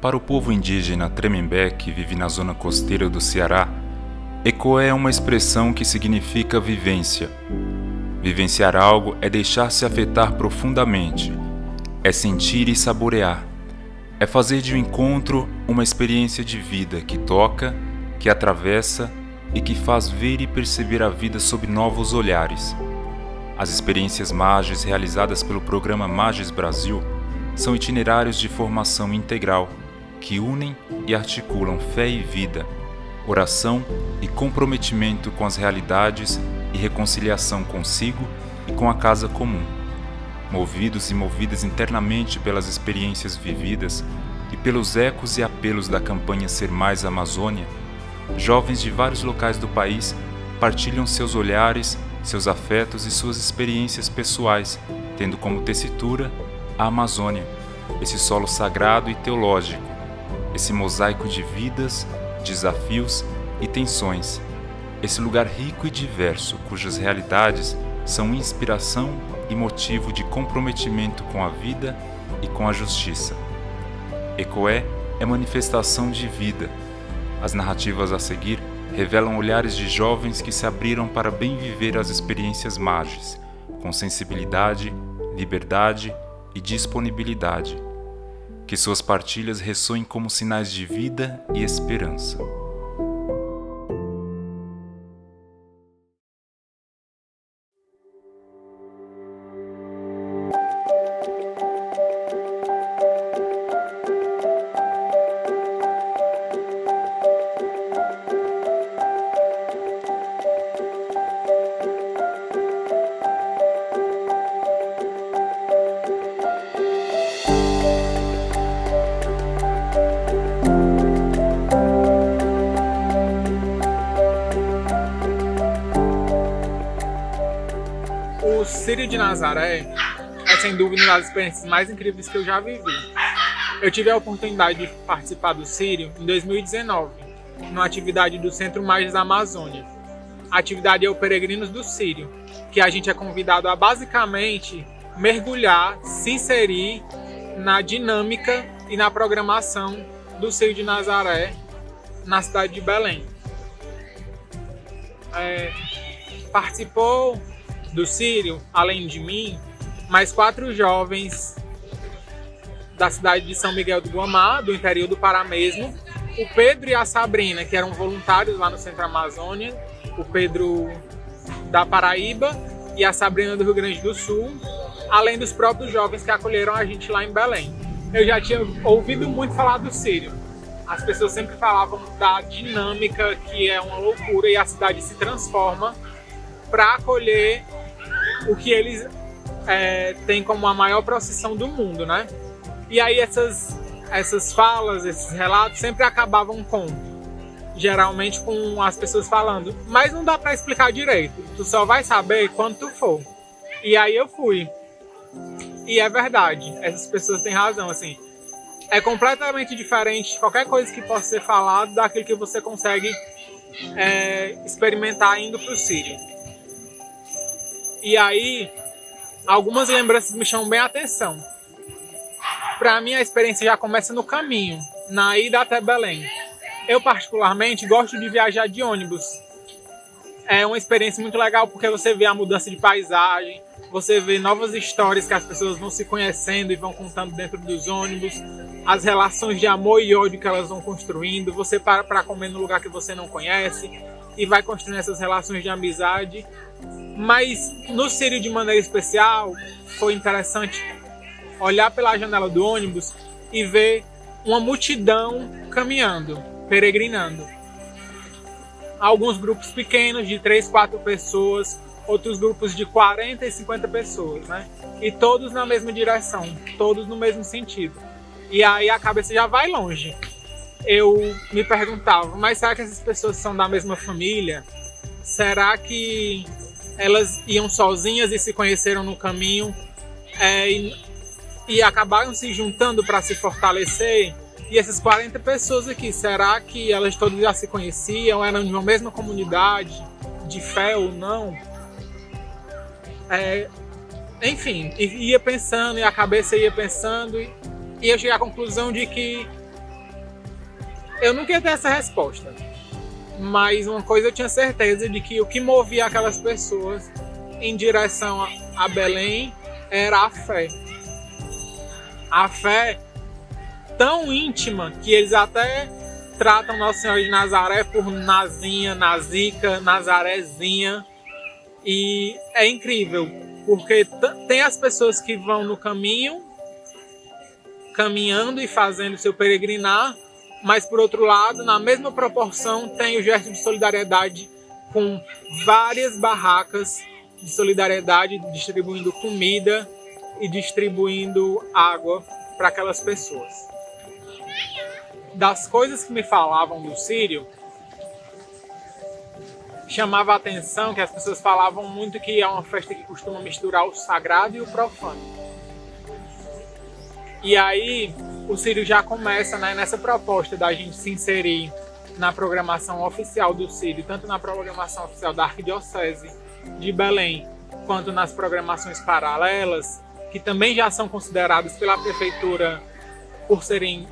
Para o povo indígena Tremembé, que vive na zona costeira do Ceará, Ecoé é uma expressão que significa vivência. Vivenciar algo é deixar-se afetar profundamente, é sentir e saborear, é fazer de um encontro uma experiência de vida que toca, que atravessa e que faz ver e perceber a vida sob novos olhares. As experiências MAGES realizadas pelo programa MAGES Brasil são itinerários de formação integral que unem e articulam fé e vida, oração e comprometimento com as realidades e reconciliação consigo e com a casa comum. Movidos e movidas internamente pelas experiências vividas e pelos ecos e apelos da campanha Ser Mais Amazônia, jovens de vários locais do país partilham seus olhares, seus afetos e suas experiências pessoais, tendo como tessitura a Amazônia, esse solo sagrado e teológico, esse mosaico de vidas, desafios e tensões, esse lugar rico e diverso cujas realidades são inspiração e motivo de comprometimento com a vida e com a justiça. Ecoé é manifestação de vida. As narrativas a seguir revelam olhares de jovens que se abriram para bem viver as experiências MAGES, com sensibilidade, liberdade e disponibilidade. Que suas partilhas ressoem como sinais de vida e esperança. O Círio de Nazaré é sem dúvida uma das experiências mais incríveis que eu já vivi. Eu tive a oportunidade de participar do Círio em 2019, numa atividade do Centro MAGES da Amazônia. A atividade é o Peregrinos do Círio, que a gente é convidado a basicamente mergulhar, se inserir na dinâmica e na programação do Círio de Nazaré na cidade de Belém. Participou do Círio, além de mim, mais 4 jovens da cidade de São Miguel do Guamá, do interior do Pará mesmo, o Pedro e a Sabrina, que eram voluntários lá no Centro Amazônia, o Pedro da Paraíba e a Sabrina do Rio Grande do Sul, além dos próprios jovens que acolheram a gente lá em Belém. Eu já tinha ouvido muito falar do Círio. As pessoas sempre falavam da dinâmica, que é uma loucura, e a cidade se transforma para acolher o que eles têm como a maior procissão do mundo, né? E aí essas falas, esses relatos sempre acabavam geralmente com as pessoas falando, mas não dá para explicar direito, tu só vai saber quando tu for. E aí eu fui. E é verdade, essas pessoas têm razão, assim. É completamente diferente qualquer coisa que possa ser falado daquilo que você consegue experimentar indo pro Círio. E aí, algumas lembranças me chamam bem a atenção. Para mim, a experiência já começa no caminho, na ida até Belém. Eu, particularmente, gosto de viajar de ônibus. É uma experiência muito legal porque você vê a mudança de paisagem, você vê novas histórias que as pessoas vão se conhecendo e vão contando dentro dos ônibus, as relações de amor e ódio que elas vão construindo, você para comer no lugar que você não conhece e vai construindo essas relações de amizade. Mas no Círio, de maneira especial, foi interessante olhar pela janela do ônibus e ver uma multidão caminhando, peregrinando. Alguns grupos pequenos de 3, 4 pessoas, outros grupos de 40 e 50 pessoas, né? E todos na mesma direção, todos no mesmo sentido. E aí a cabeça já vai longe. Eu me perguntava, mas será que essas pessoas são da mesma família? Será que elas iam sozinhas e se conheceram no caminho e acabaram se juntando para se fortalecer? E essas 40 pessoas aqui, será que elas todas já se conheciam? Eram de uma mesma comunidade, de fé ou não? Enfim, ia pensando e a cabeça ia pensando e eu cheguei à conclusão de que eu nunca ia ter essa resposta. Mas uma coisa eu tinha certeza de que o que movia aquelas pessoas em direção a Belém era a fé. A fé tão íntima que eles até tratam Nossa Senhora de Nazaré por Nazinha, Nazica, Nazarezinha. E é incrível, porque tem as pessoas que vão no caminho, caminhando e fazendo seu peregrinar, mas por outro lado, na mesma proporção, tem o gesto de solidariedade com várias barracas de solidariedade, distribuindo comida e distribuindo água para aquelas pessoas. Das coisas que me falavam do Círio, chamava a atenção que as pessoas falavam muito que é uma festa que costuma misturar o sagrado e o profano. E aí o Círio já começa, né, nessa proposta da gente se inserir na programação oficial do Círio, tanto na programação oficial da Arquidiocese de Belém, quanto nas programações paralelas, que também já são consideradas pela Prefeitura, por serem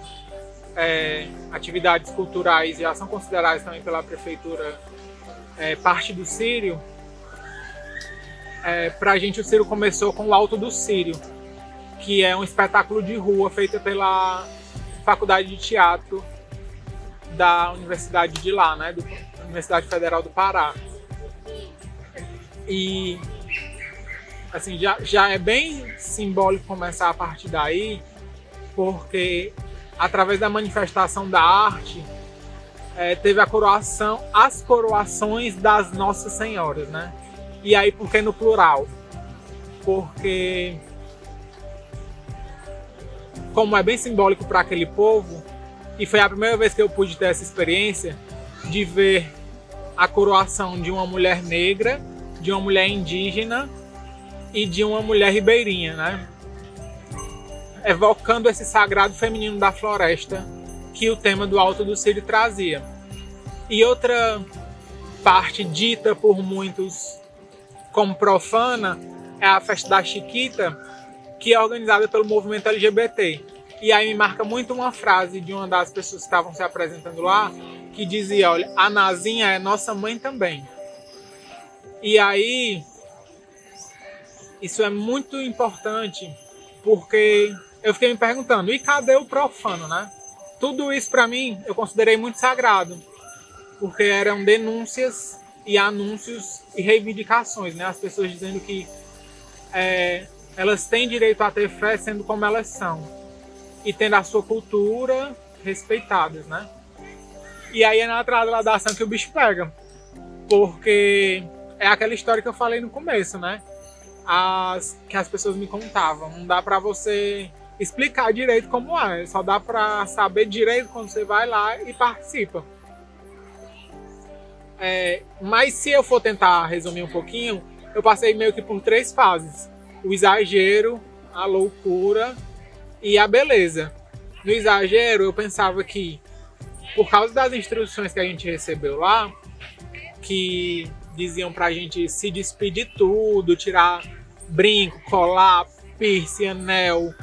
atividades culturais, já são consideradas também pela Prefeitura parte do Círio. Pra gente o Círio começou com o Alto do Círio, que é um espetáculo de rua feito pela Faculdade de Teatro da Universidade de lá, né, da Universidade Federal do Pará. E assim, já é bem simbólico começar a partir daí, porque através da manifestação da arte teve as coroações das Nossas Senhoras, né? E aí por que no plural? Porque como é bem simbólico para aquele povo, e foi a primeira vez que eu pude ter essa experiência de ver a coroação de uma mulher negra, de uma mulher indígena e de uma mulher ribeirinha, né? Evocando esse sagrado feminino da floresta que o tema do Alto do Círio trazia. E outra parte dita por muitos como profana é a festa da Chiquita, que é organizada pelo movimento LGBT. E aí me marca muito uma frase de uma das pessoas que estavam se apresentando lá, que dizia, olha, a Nazinha é nossa mãe também. E aí, isso é muito importante, porque eu fiquei me perguntando, e cadê o profano, né? Tudo isso para mim eu considerei muito sagrado, porque eram denúncias e anúncios e reivindicações, né? As pessoas dizendo que elas têm direito a ter fé sendo como elas são e tendo a sua cultura respeitadas, né? E aí é na trasladação que o bicho pega, porque é aquela história que eu falei no começo, né? Que as pessoas me contavam. Não dá pra você explicar direito como é, só dá pra saber direito quando você vai lá e participa. Mas se eu for tentar resumir um pouquinho, eu passei meio que por 3 fases: o exagero, a loucura e a beleza. No exagero, eu pensava que, por causa das instruções que a gente recebeu lá, que diziam pra gente se despedir de tudo, tirar brinco, colar, piercing, anel,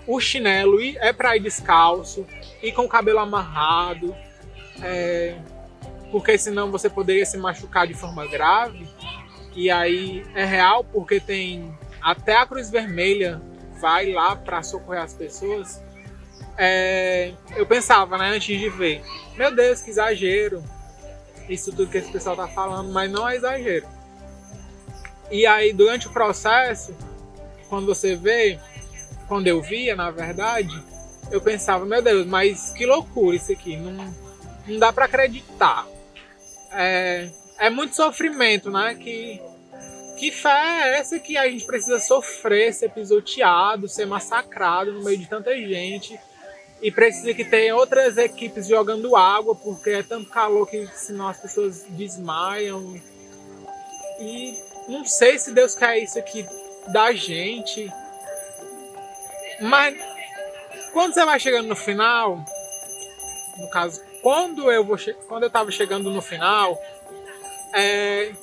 o chinelo é pra ir descalço, ir com o cabelo amarrado, porque senão você poderia se machucar de forma grave. E aí é real, porque tem até a Cruz Vermelha vai lá para socorrer as pessoas. Eu pensava, né, antes de ver, meu Deus, que exagero, isso tudo que esse pessoal tá falando, mas não é exagero. E aí durante o processo, quando você vê, quando eu via, na verdade, eu pensava, meu Deus, mas que loucura isso aqui, não dá para acreditar. É muito sofrimento, né? Que fé é essa que a gente precisa sofrer, ser pisoteado, ser massacrado no meio de tanta gente, e precisa que tenha outras equipes jogando água, porque é tanto calor que senão as pessoas desmaiam. E não sei se Deus quer isso aqui da gente. Mas quando você vai chegando no final, no caso, quando eu estava chegando no final,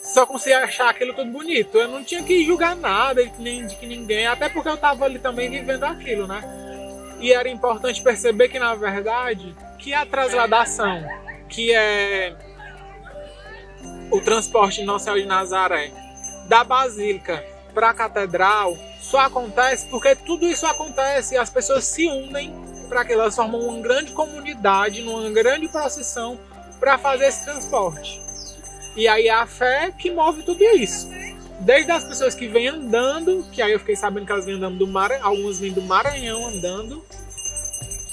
só consegui achar aquilo tudo bonito. Eu não tinha que julgar nada, nem de que ninguém, até porque eu estava ali também vivendo aquilo, né? E era importante perceber que, na verdade, que a transladação, que é o transporte de Nossa Senhora de Nazaré da Basílica para a Catedral, só acontece porque tudo isso acontece e as pessoas se unem para que elas formam uma grande comunidade, numa grande procissão para fazer esse transporte. E aí é a fé que move tudo isso. Desde as pessoas que vêm andando, que aí eu fiquei sabendo que elas vêm andando do Maranhão, algumas vêm do Maranhão andando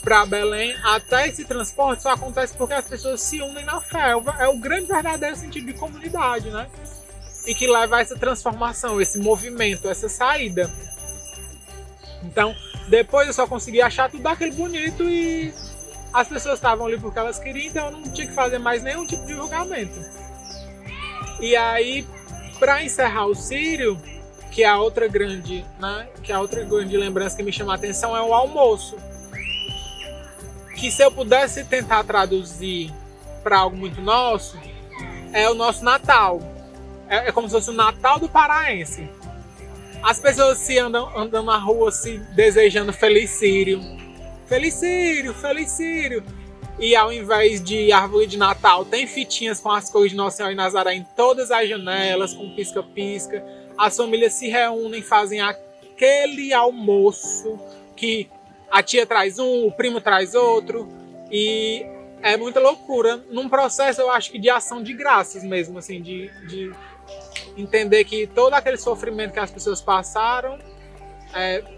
para Belém, até esse transporte só acontece porque as pessoas se unem na fé. É o grande verdadeiro sentido de comunidade, né? E que leva a essa transformação, esse movimento, essa saída. Então, depois eu só consegui achar tudo aquele bonito e as pessoas estavam ali porque elas queriam, então eu não tinha que fazer mais nenhum tipo de julgamento. E aí, para encerrar o Círio, que é a outra grande, né? Que é a outra grande lembrança que me chama a atenção é o almoço. Que se eu pudesse tentar traduzir para algo muito nosso, é o nosso Natal. É como se fosse o Natal do paraense. As pessoas se andando na rua se desejando Feliz Círio. Feliz Círio, Feliz Círio. E ao invés de árvore de Natal, tem fitinhas com as cores de Nossa Senhora de Nazaré em todas as janelas, com pisca-pisca. As famílias se reúnem, fazem aquele almoço que a tia traz um, o primo traz outro. E é muita loucura. Num processo, eu acho que de ação de graças mesmo, assim, de entender que todo aquele sofrimento que as pessoas passaram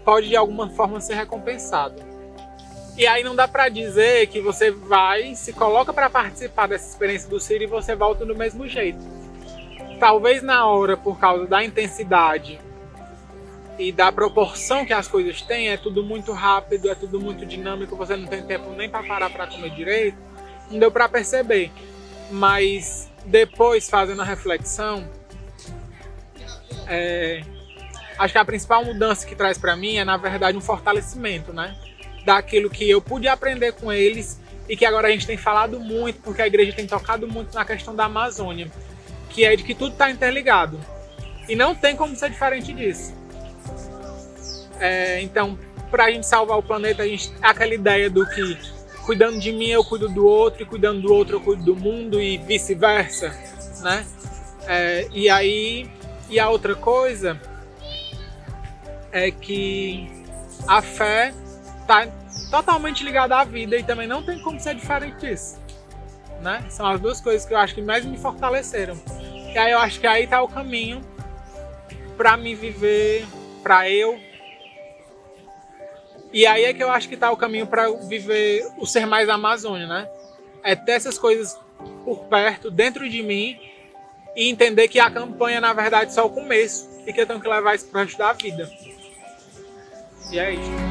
pode de alguma forma ser recompensado. E aí não dá pra dizer que você vai, se coloca para participar dessa experiência do Círio e você volta do mesmo jeito. Talvez na hora, por causa da intensidade e da proporção que as coisas têm, é tudo muito rápido, é tudo muito dinâmico, você não tem tempo nem para parar para comer direito, não deu para perceber. Mas depois, fazendo a reflexão, acho que a principal mudança que traz para mim é, na verdade, um fortalecimento, né? Daquilo que eu pude aprender com eles e que agora a gente tem falado muito, porque a igreja tem tocado muito na questão da Amazônia, que é de que tudo está interligado. E não tem como ser diferente disso. Então, para a gente salvar o planeta, a gente aquela ideia do que cuidando de mim eu cuido do outro, e cuidando do outro eu cuido do mundo, e vice-versa, né? E a outra coisa é que a fé está totalmente ligada à vida e também não tem como ser diferente disso, né? São as duas coisas que eu acho que mais me fortaleceram. E aí eu acho que aí está o caminho para me viver, para eu. E aí é que eu acho que está o caminho para viver o ser mais Amazônia, né? É ter essas coisas por perto, dentro de mim, e entender que a campanha, na verdade, é só o começo e que eu tenho que levar isso pro resto da vida. E é isso.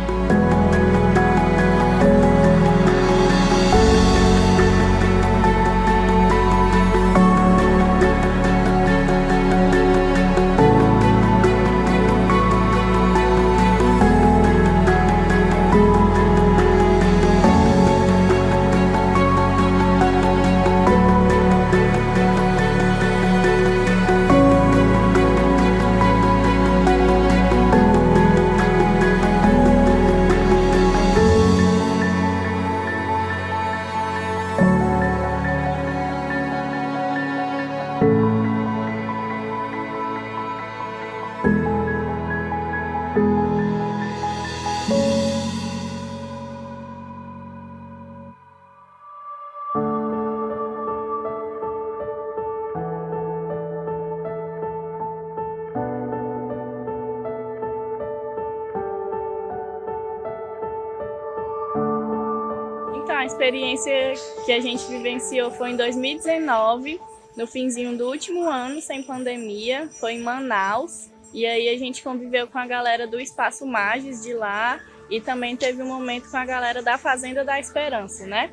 Então, a experiência que a gente vivenciou foi em 2019, no finzinho do último ano, sem pandemia, foi em Manaus. E aí a gente conviveu com a galera do Espaço Magis de lá e também teve um momento com a galera da Fazenda da Esperança, né?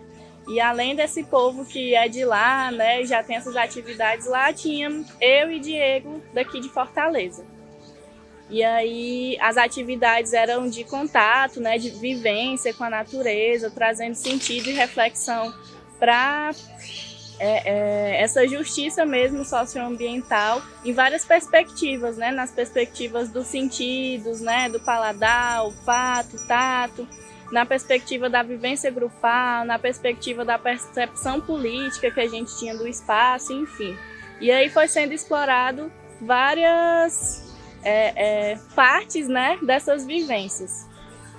E além desse povo que é de lá, né, já tem essas atividades lá, tinha eu e Diego daqui de Fortaleza. E aí as atividades eram de contato, né, de vivência com a natureza, trazendo sentido e reflexão para essa justiça mesmo socioambiental em várias perspectivas, né, nas perspectivas dos sentidos, né, do paladar, olfato, tato, na perspectiva da vivência grupal, na perspectiva da percepção política que a gente tinha do espaço, enfim. E aí foi sendo explorado várias partes, né, dessas vivências.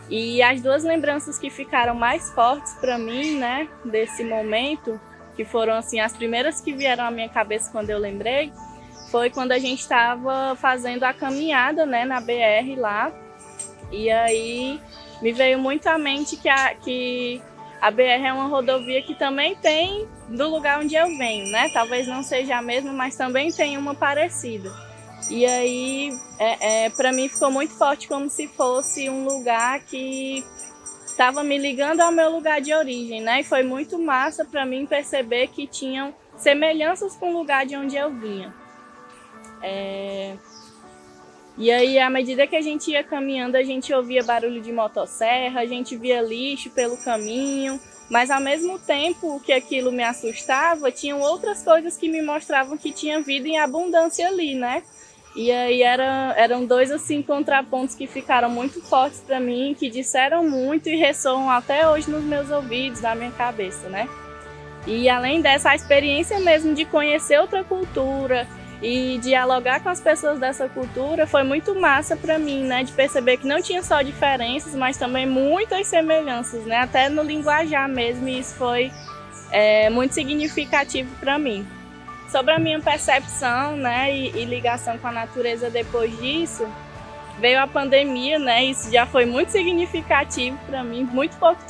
E as duas lembranças que ficaram mais fortes para mim, né, desse momento, que foram assim as primeiras que vieram à minha cabeça quando eu lembrei, foi quando a gente estava fazendo a caminhada, né, na BR lá. E aí me veio muito à mente que a BR é uma rodovia que também tem do lugar onde eu venho, né? Talvez não seja a mesma, mas também tem uma parecida. E aí, para mim ficou muito forte, como se fosse um lugar que estava me ligando ao meu lugar de origem, né? E foi muito massa para mim perceber que tinham semelhanças com o lugar de onde eu vinha. E aí, à medida que a gente ia caminhando, a gente ouvia barulho de motosserra, a gente via lixo pelo caminho, mas ao mesmo tempo que aquilo me assustava, tinham outras coisas que me mostravam que tinha vida em abundância ali, né? E aí eram dois assim contrapontos que ficaram muito fortes para mim, que disseram muito e ressoam até hoje nos meus ouvidos, na minha cabeça, né? E além dessa experiência mesmo de conhecer outra cultura e dialogar com as pessoas dessa cultura, foi muito massa para mim, né? De perceber que não tinha só diferenças, mas também muitas semelhanças, né? Até no linguajar mesmo, e isso foi muito significativo para mim. Sobre a minha percepção, né, e ligação com a natureza depois disso, veio a pandemia, né? Isso já foi muito significativo para mim. Pouco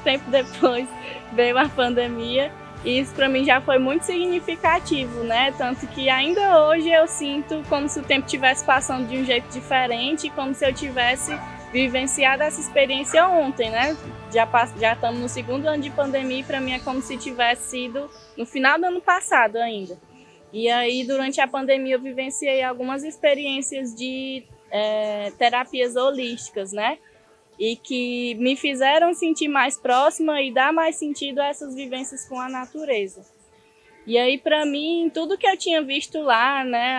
tempo depois veio a pandemia. E isso para mim já foi muito significativo, né? Tanto que ainda hoje eu sinto como se o tempo estivesse passando de um jeito diferente, como se eu tivesse vivenciado essa experiência ontem, né? Já estamos no 2º ano de pandemia e para mim é como se tivesse sido no final do ano passado ainda. E aí, durante a pandemia, eu vivenciei algumas experiências de terapias holísticas, né? E que me fizeram sentir mais próxima e dar mais sentido a essas vivências com a natureza. E aí, para mim, tudo que eu tinha visto lá, né,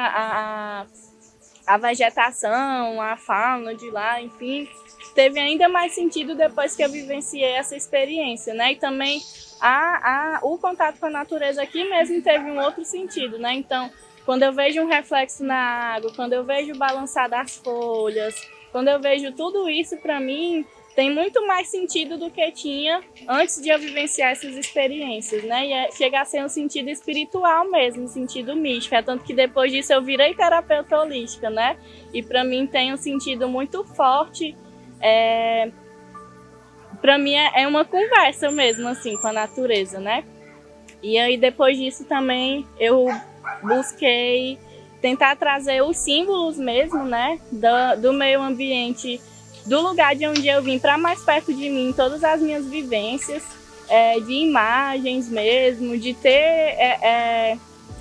a vegetação, a fauna de lá, enfim, teve ainda mais sentido depois que eu vivenciei essa experiência, né? E também o contato com a natureza aqui mesmo teve um outro sentido, né? Então, quando eu vejo um reflexo na água, quando eu vejo o balançar das folhas, quando eu vejo tudo isso, para mim, tem muito mais sentido do que tinha antes de eu vivenciar essas experiências, né? E chega a ser um sentido espiritual mesmo, um sentido místico. É tanto que depois disso eu virei terapeuta holística, né? E para mim tem um sentido muito forte. Para mim é uma conversa mesmo, assim, com a natureza, né? E aí depois disso também eu busquei tentar trazer os símbolos mesmo, né, do meio ambiente, do lugar de onde eu vim, para mais perto de mim, todas as minhas vivências, de imagens mesmo, de ter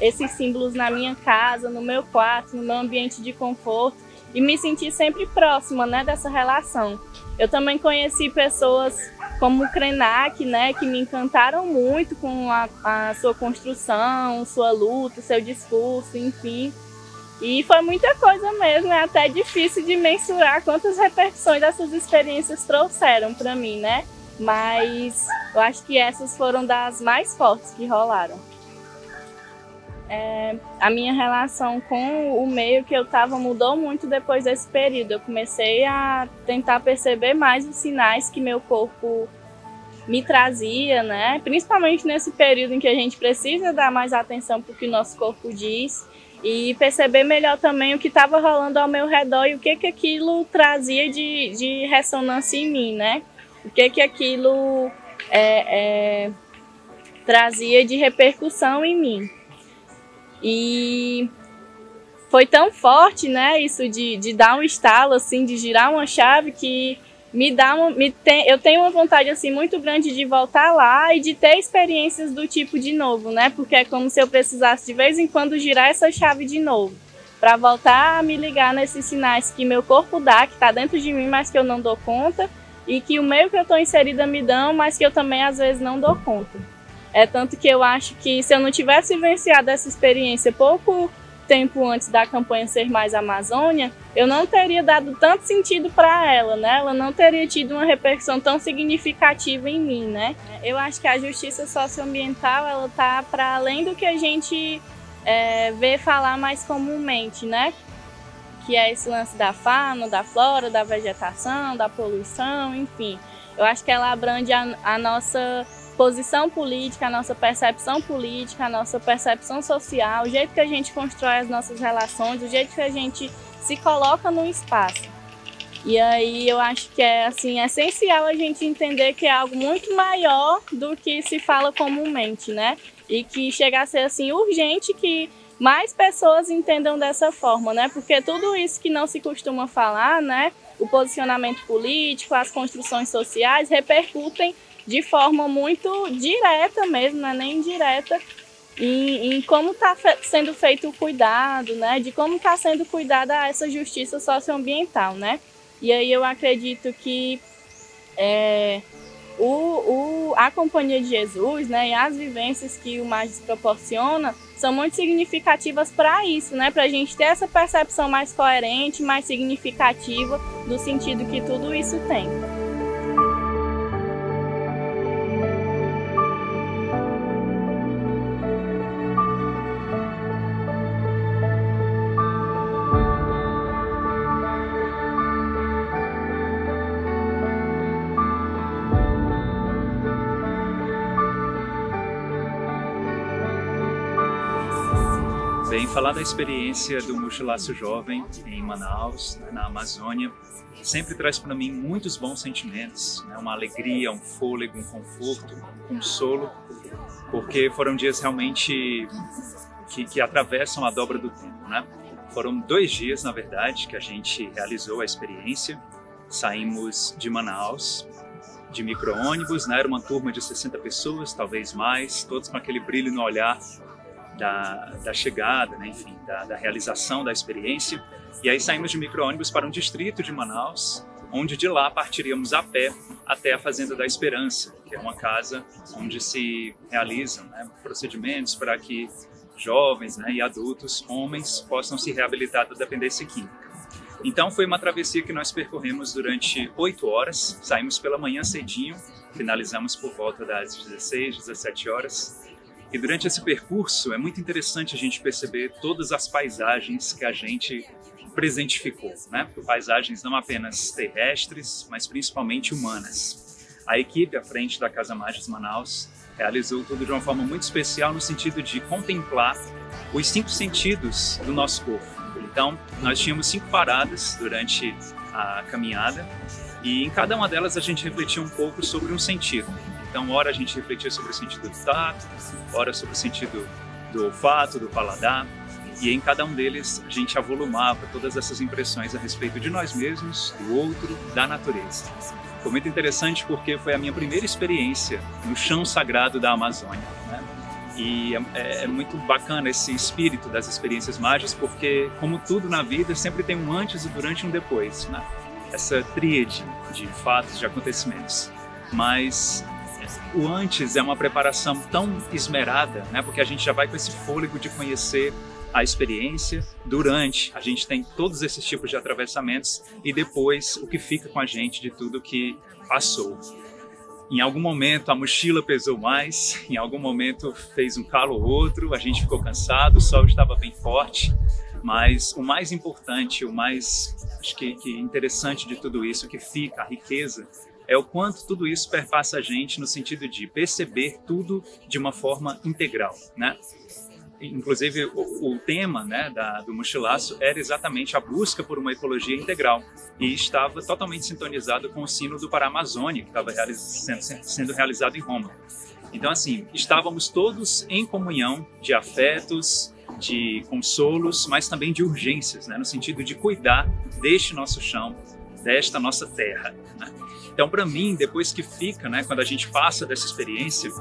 esses símbolos na minha casa, no meu quarto, no meu ambiente de conforto, e me sentir sempre próxima, né, dessa relação. Eu também conheci pessoas como o Krenak, né, que me encantaram muito com a sua construção, sua luta, seu discurso, enfim. E foi muita coisa mesmo, é até difícil de mensurar quantas repercussões essas experiências trouxeram para mim, né? Mas eu acho que essas foram das mais fortes que rolaram. A minha relação com o meio que eu estava mudou muito depois desse período. Eu comecei a tentar perceber mais os sinais que meu corpo me trazia, né? Principalmente nesse período em que a gente precisa dar mais atenção para o que o nosso corpo diz. E perceber melhor também o que estava rolando ao meu redor e o que aquilo trazia de ressonância em mim, né? O que aquilo trazia de repercussão em mim. E foi tão forte, né, isso de dar um estalo, assim, de girar uma chave, que eu tenho uma vontade assim muito grande de voltar lá e de ter experiências do tipo de novo, né? Porque é como se eu precisasse de vez em quando girar essa chave de novo, para voltar a me ligar nesses sinais que meu corpo dá, que está dentro de mim, mas que eu não dou conta, e que o meio que eu estou inserida me dão, mas que eu também às vezes não dou conta. É tanto que eu acho que se eu não tivesse vivenciado essa experiência pouco tempo antes da campanha Ser Mais Amazônia, eu não teria dado tanto sentido para ela, né? Ela não teria tido uma repercussão tão significativa em mim, né? Eu acho que a justiça socioambiental, ela tá para além do que a gente vê falar mais comumente, né? Que é esse lance da fauna, da flora, da vegetação, da poluição, enfim. Eu acho que ela abrange a nossa posição política, a nossa percepção política, a nossa percepção social, o jeito que a gente constrói as nossas relações, o jeito que a gente se coloca no espaço. E aí eu acho que é assim, essencial a gente entender que é algo muito maior do que se fala comumente, né? E que chega a ser assim urgente que mais pessoas entendam dessa forma, né? Porque tudo isso que não se costuma falar, né? O posicionamento político, as construções sociais repercutem de forma muito direta mesmo, não é nem indireta, em como está sendo feito o cuidado, né? De como está sendo cuidada essa justiça socioambiental, né? E aí eu acredito que a Companhia de Jesus, né, e as vivências que o Magis proporciona são muito significativas para isso, né? Para a gente ter essa percepção mais coerente, mais significativa do sentido que tudo isso tem. Bem, falar da experiência do Mochilaço Jovem em Manaus, na Amazônia, sempre traz para mim muitos bons sentimentos, né? Uma alegria, um fôlego, um conforto, um consolo, porque foram dias realmente que atravessam a dobra do tempo, né? Foram 2 dias, na verdade, que a gente realizou a experiência. Saímos de Manaus, de micro-ônibus, né? Era uma turma de 60 pessoas, talvez mais, todos com aquele brilho no olhar da chegada, né? Enfim, da realização da experiência. E aí saímos de micro-ônibus para um distrito de Manaus, onde de lá partiríamos a pé até a Fazenda da Esperança, que é uma casa onde se realizam, né, procedimentos para que jovens, né, e adultos, homens, possam se reabilitar da dependência química. Então foi uma travessia que nós percorremos durante 8 horas, saímos pela manhã cedinho, finalizamos por volta das 16, 17 horas. E durante esse percurso é muito interessante a gente perceber todas as paisagens que a gente presentificou, né? Paisagens não apenas terrestres, mas principalmente humanas. A equipe à frente da Casa Magis Manaus realizou tudo de uma forma muito especial no sentido de contemplar os 5 sentidos do nosso corpo. Então, nós tínhamos 5 paradas durante a caminhada e em cada uma delas a gente refletia um pouco sobre um sentido. Então, ora a gente refletia sobre o sentido do tato, ora sobre o sentido do olfato, do paladar, e em cada um deles a gente avolumava todas essas impressões a respeito de nós mesmos, do outro, da natureza. Foi muito interessante porque foi a minha primeira experiência no chão sagrado da Amazônia, né? E é muito bacana esse espírito das experiências mágicas, porque, como tudo na vida, sempre tem um antes, e durante e um depois, né? Essa tríade de fatos, de acontecimentos. Mas o antes é uma preparação tão esmerada, né? Porque a gente já vai com esse fôlego de conhecer a experiência. Durante, a gente tem todos esses tipos de atravessamentos e depois o que fica com a gente de tudo que passou. Em algum momento a mochila pesou mais, em algum momento fez um calo ou outro, a gente ficou cansado, o sol estava bem forte, mas o mais importante, o mais acho que interessante de tudo isso, que fica, a riqueza, é o quanto tudo isso perpassa a gente no sentido de perceber tudo de uma forma integral, né? Inclusive, o tema, né, do mochilaço era exatamente a busca por uma ecologia integral e estava totalmente sintonizado com o Sínodo do Paramazônia, que estava sendo realizado em Roma. Então, assim, estávamos todos em comunhão de afetos, de consolos, mas também de urgências, né, no sentido de cuidar deste nosso chão, desta nossa terra, né? Então, para mim, depois que fica, né, quando a gente passa dessa experiência,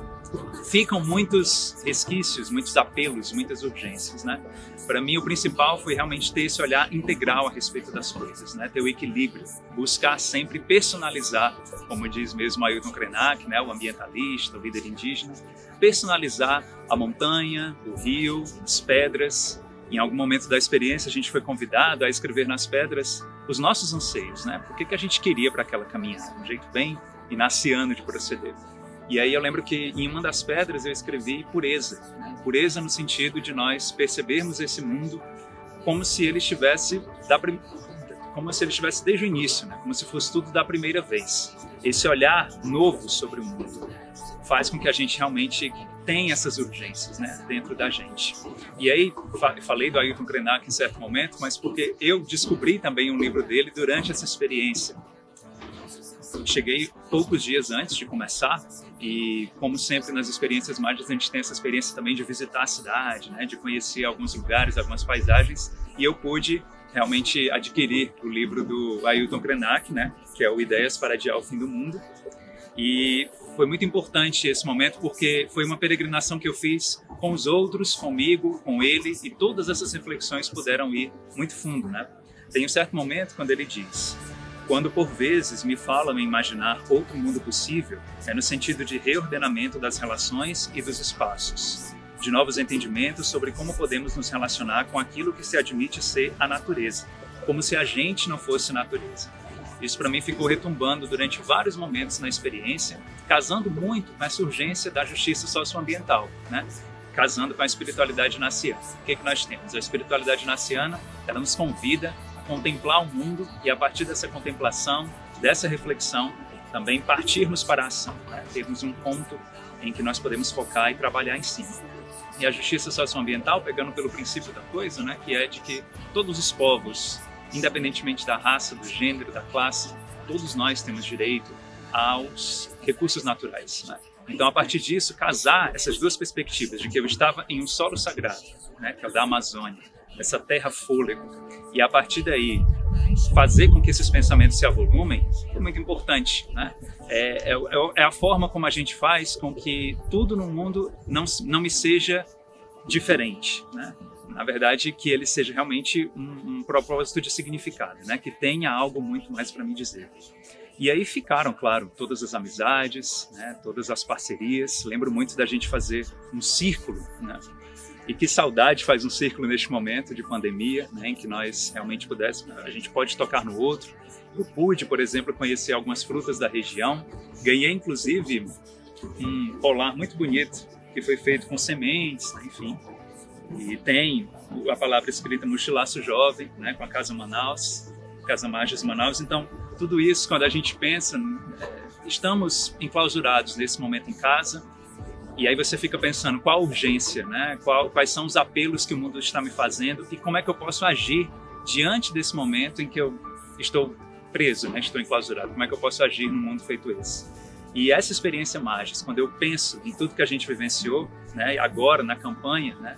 ficam muitos resquícios, muitos apelos, muitas urgências, né? Para mim, o principal foi realmente ter esse olhar integral a respeito das coisas, né? Ter o equilíbrio, buscar sempre personalizar, como diz mesmo Ailton Krenak, né, o ambientalista, o líder indígena, personalizar a montanha, o rio, as pedras, Em algum momento da experiência, a gente foi convidado a escrever nas pedras os nossos anseios, né? O que a gente queria para aquela caminhada, um jeito bem inaciano de proceder. E aí eu lembro que em uma das pedras eu escrevi pureza, né? Pureza no sentido de nós percebermos esse mundo como se ele estivesse desde o início, né? Como se fosse tudo da primeira vez. Esse olhar novo sobre o mundo faz com que a gente realmente tenha essas urgências, né, dentro da gente. E aí, falei do Ailton Krenak em certo momento, mas porque eu descobri também um livro dele durante essa experiência. Cheguei poucos dias antes de começar e, como sempre nas experiências mágicas, a gente tem essa experiência também de visitar a cidade, né, de conhecer alguns lugares, algumas paisagens, e eu pude realmente adquirir o livro do Ailton Krenak, né, que é o Ideias para Adiar o Fim do Mundo. E foi muito importante esse momento porque foi uma peregrinação que eu fiz com os outros, comigo, com ele, e todas essas reflexões puderam ir muito fundo, né? Tem um certo momento quando ele diz: quando por vezes me falam em imaginar outro mundo possível, é no sentido de reordenamento das relações e dos espaços, de novos entendimentos sobre como podemos nos relacionar com aquilo que se admite ser a natureza, como se a gente não fosse natureza. Isso para mim ficou retumbando durante vários momentos na experiência, casando muito com essa urgência da justiça socioambiental, né? Casando com a espiritualidade naciana. O que nós temos? A espiritualidade naciana, ela nos convida a contemplar o mundo e a partir dessa contemplação, dessa reflexão, também partirmos para a ação, né? Termos um ponto em que nós podemos focar e trabalhar em cima. E a justiça socioambiental, pegando pelo princípio da coisa, né? Que é de que todos os povos, independentemente da raça, do gênero, da classe, todos nós temos direito aos recursos naturais, né? Então, a partir disso, casar essas duas perspectivas de que eu estava em um solo sagrado, né, que é o da Amazônia, essa terra fôlego, e a partir daí fazer com que esses pensamentos se avolumem, é muito importante, né? É a forma como a gente faz com que tudo no mundo não me seja diferente, né? Na verdade, que ele seja realmente um propósito de significado, né? Que tenha algo muito mais para me dizer. E aí ficaram, claro, todas as amizades, né? Todas as parcerias. Lembro muito da gente fazer um círculo, né? E que saudade faz um círculo neste momento de pandemia, né? Em que nós realmente a gente pode tocar no outro. Eu pude, por exemplo, conhecer algumas frutas da região. Ganhei, inclusive, um colar muito bonito que foi feito com sementes, né? Enfim. E tem a palavra escrita Mochilaço Jovem, né, com a Casa Manaus, Casa Mágica Manaus. Então, tudo isso, quando a gente pensa, estamos enclausurados nesse momento em casa, e aí você fica pensando qual a urgência, né, quais são os apelos que o mundo está me fazendo e como é que eu posso agir diante desse momento em que eu estou preso, né, estou enclausurado, como é que eu posso agir num mundo feito esse. E essa experiência mágica, quando eu penso em tudo que a gente vivenciou, né, agora na campanha, né,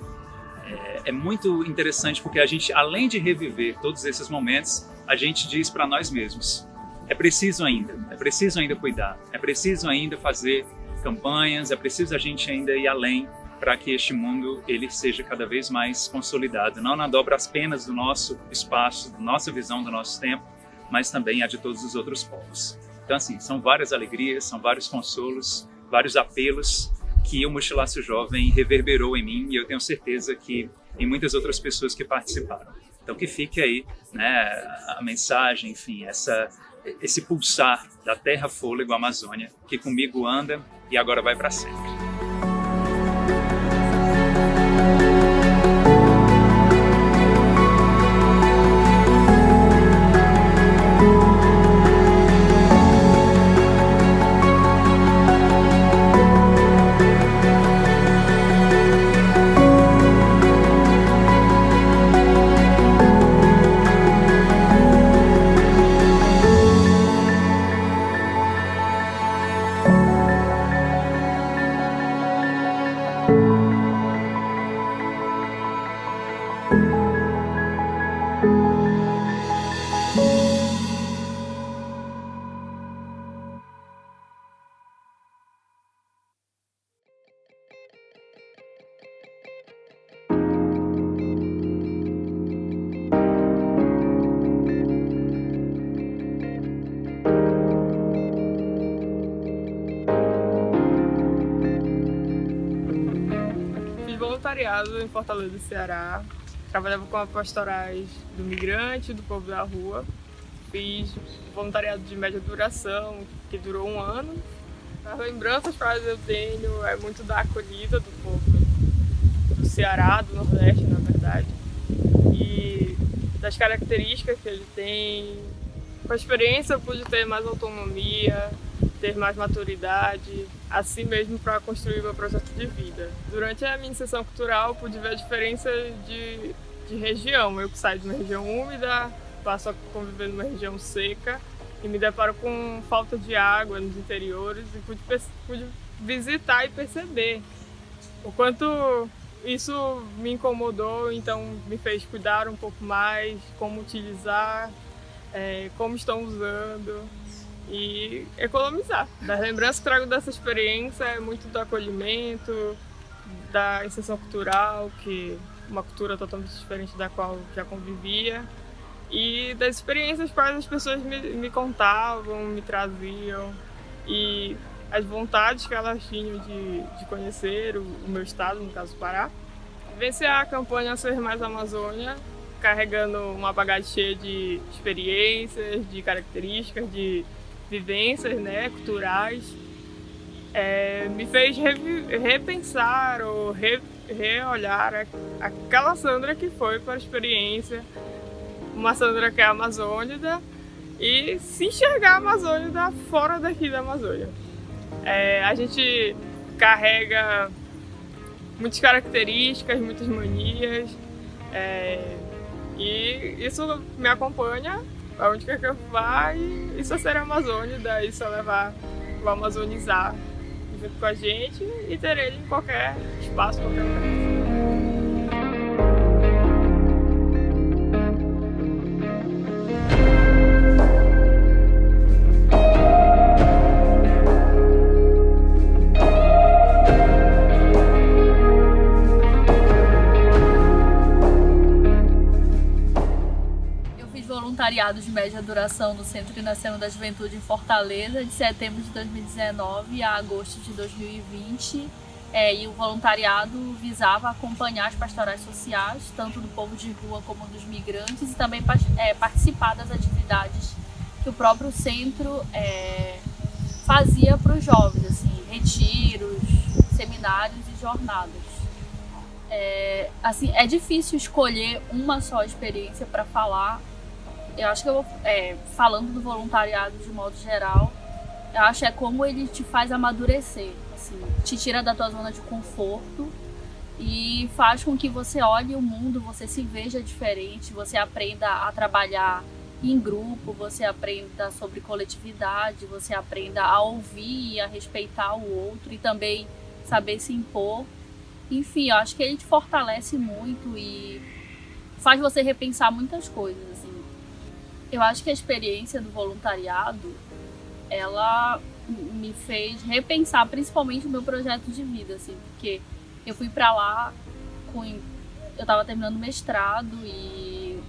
é muito interessante porque a gente, além de reviver todos esses momentos, a gente diz para nós mesmos: é preciso ainda cuidar, é preciso ainda fazer campanhas, é preciso a gente ainda ir além para que este mundo ele seja cada vez mais consolidado, não na dobra apenas do nosso espaço, da nossa visão do nosso tempo, mas também a de todos os outros povos. Então, assim, são várias alegrias, são vários consolos, vários apelos que o Mochilaço Jovem reverberou em mim e eu tenho certeza que em muitas outras pessoas que participaram. Então que fique aí, né, a mensagem, enfim, esse pulsar da terra fôlego Amazônia que comigo anda e agora vai para sempre. Voluntariado em Fortaleza, Ceará, Trabalhava com as pastorais do migrante, do povo da rua. Fiz voluntariado de média duração, que durou 1 ano. As lembranças que eu tenho é muito da acolhida do povo do Ceará, do Nordeste, na verdade. E das características que ele tem. Com a experiência eu pude ter mais autonomia, ter mais maturidade, assim mesmo para construir meu projeto de vida. Durante a minha iniciação cultural, pude ver a diferença de região. Eu que saio de uma região úmida, passo a conviver numa região seca e me deparo com falta de água nos interiores e pude visitar e perceber o quanto isso me incomodou, então me fez cuidar um pouco mais, como utilizar, como estão usando e economizar. Das lembranças que trago dessa experiência é muito do acolhimento, da inserção cultural, que é uma cultura totalmente diferente da qual já convivia, e das experiências que as pessoas me contavam, me traziam, e as vontades que elas tinham de conhecer o meu estado, no caso o Pará. Vivenciar a campanha Ser Mais Amazônia, carregando uma bagagem cheia de experiências, de características, de vivências, né, culturais, me fez repensar ou reolhar aquela Sandra que foi para a experiência, uma Sandra que é amazônida, e se enxergar a Amazônida fora daqui da Amazônia. A gente carrega muitas características, muitas manias, e isso me acompanha aonde quer que eu vá, e isso é ser amazônida, isso é levar o amazonizar junto com a gente e ter ele em qualquer espaço, qualquer lugar. Voluntariado de média duração no Centro Nacional da Juventude em Fortaleza, de setembro de 2019 a agosto de 2020. E o voluntariado visava acompanhar as pastorais sociais, tanto do povo de rua como dos migrantes, e também participar das atividades que o próprio centro fazia para os jovens, assim, retiros, seminários e jornadas. É difícil escolher uma só experiência para falar. Eu acho que falando do voluntariado de modo geral, eu acho que é como ele te faz amadurecer, assim, te tira da tua zona de conforto e faz com que você olhe o mundo, você se veja diferente, você aprenda a trabalhar em grupo, você aprenda sobre coletividade, você aprenda a ouvir e a respeitar o outro e também saber se impor. Enfim, eu acho que ele te fortalece muito e faz você repensar muitas coisas, assim. Eu acho que a experiência do voluntariado, ela me fez repensar principalmente o meu projeto de vida, assim, porque eu fui pra lá eu tava terminando o mestrado e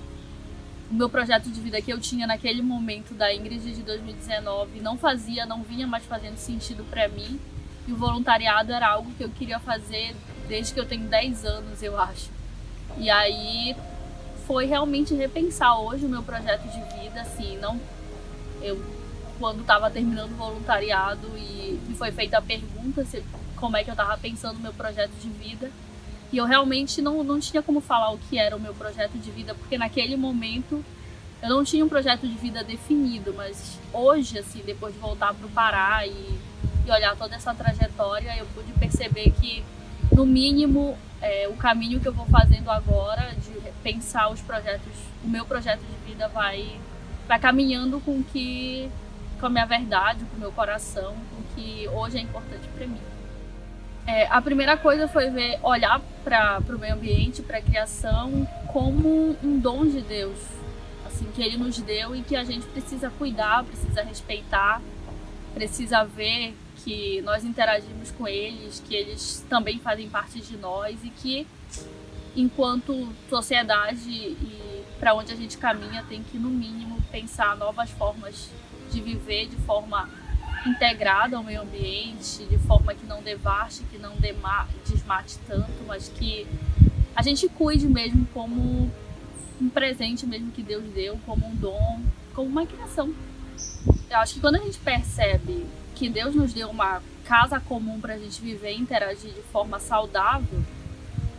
o meu projeto de vida que eu tinha naquele momento da Ingrid de 2019 não vinha mais fazendo sentido pra mim, e o voluntariado era algo que eu queria fazer desde que eu tenho 10 anos, eu acho. E aí foi realmente repensar hoje o meu projeto de vida, assim, quando estava terminando o voluntariado e me foi feita a pergunta como é que eu estava pensando o meu projeto de vida, e eu realmente não tinha como falar o que era o meu projeto de vida, porque naquele momento eu não tinha um projeto de vida definido, mas hoje, assim, depois de voltar para o Pará e olhar toda essa trajetória, eu pude perceber que, no mínimo, o caminho que eu vou fazendo agora de pensar o meu projeto de vida vai caminhando com a minha verdade, com o meu coração, com o que hoje é importante para mim. A primeira coisa foi olhar para o meio ambiente, para a criação, como um dom de Deus, assim, que Ele nos deu e que a gente precisa cuidar, precisa respeitar, precisa ver que nós interagimos com eles, que eles também fazem parte de nós e que, enquanto sociedade e para onde a gente caminha, tem que, no mínimo, pensar novas formas de viver de forma integrada ao meio ambiente, de forma que não devaste, que não desmate tanto, mas que a gente cuide mesmo como um presente mesmo que Deus deu, como um dom, como uma criação. Eu acho que quando a gente percebe que Deus nos deu uma casa comum para a gente viver e interagir de forma saudável,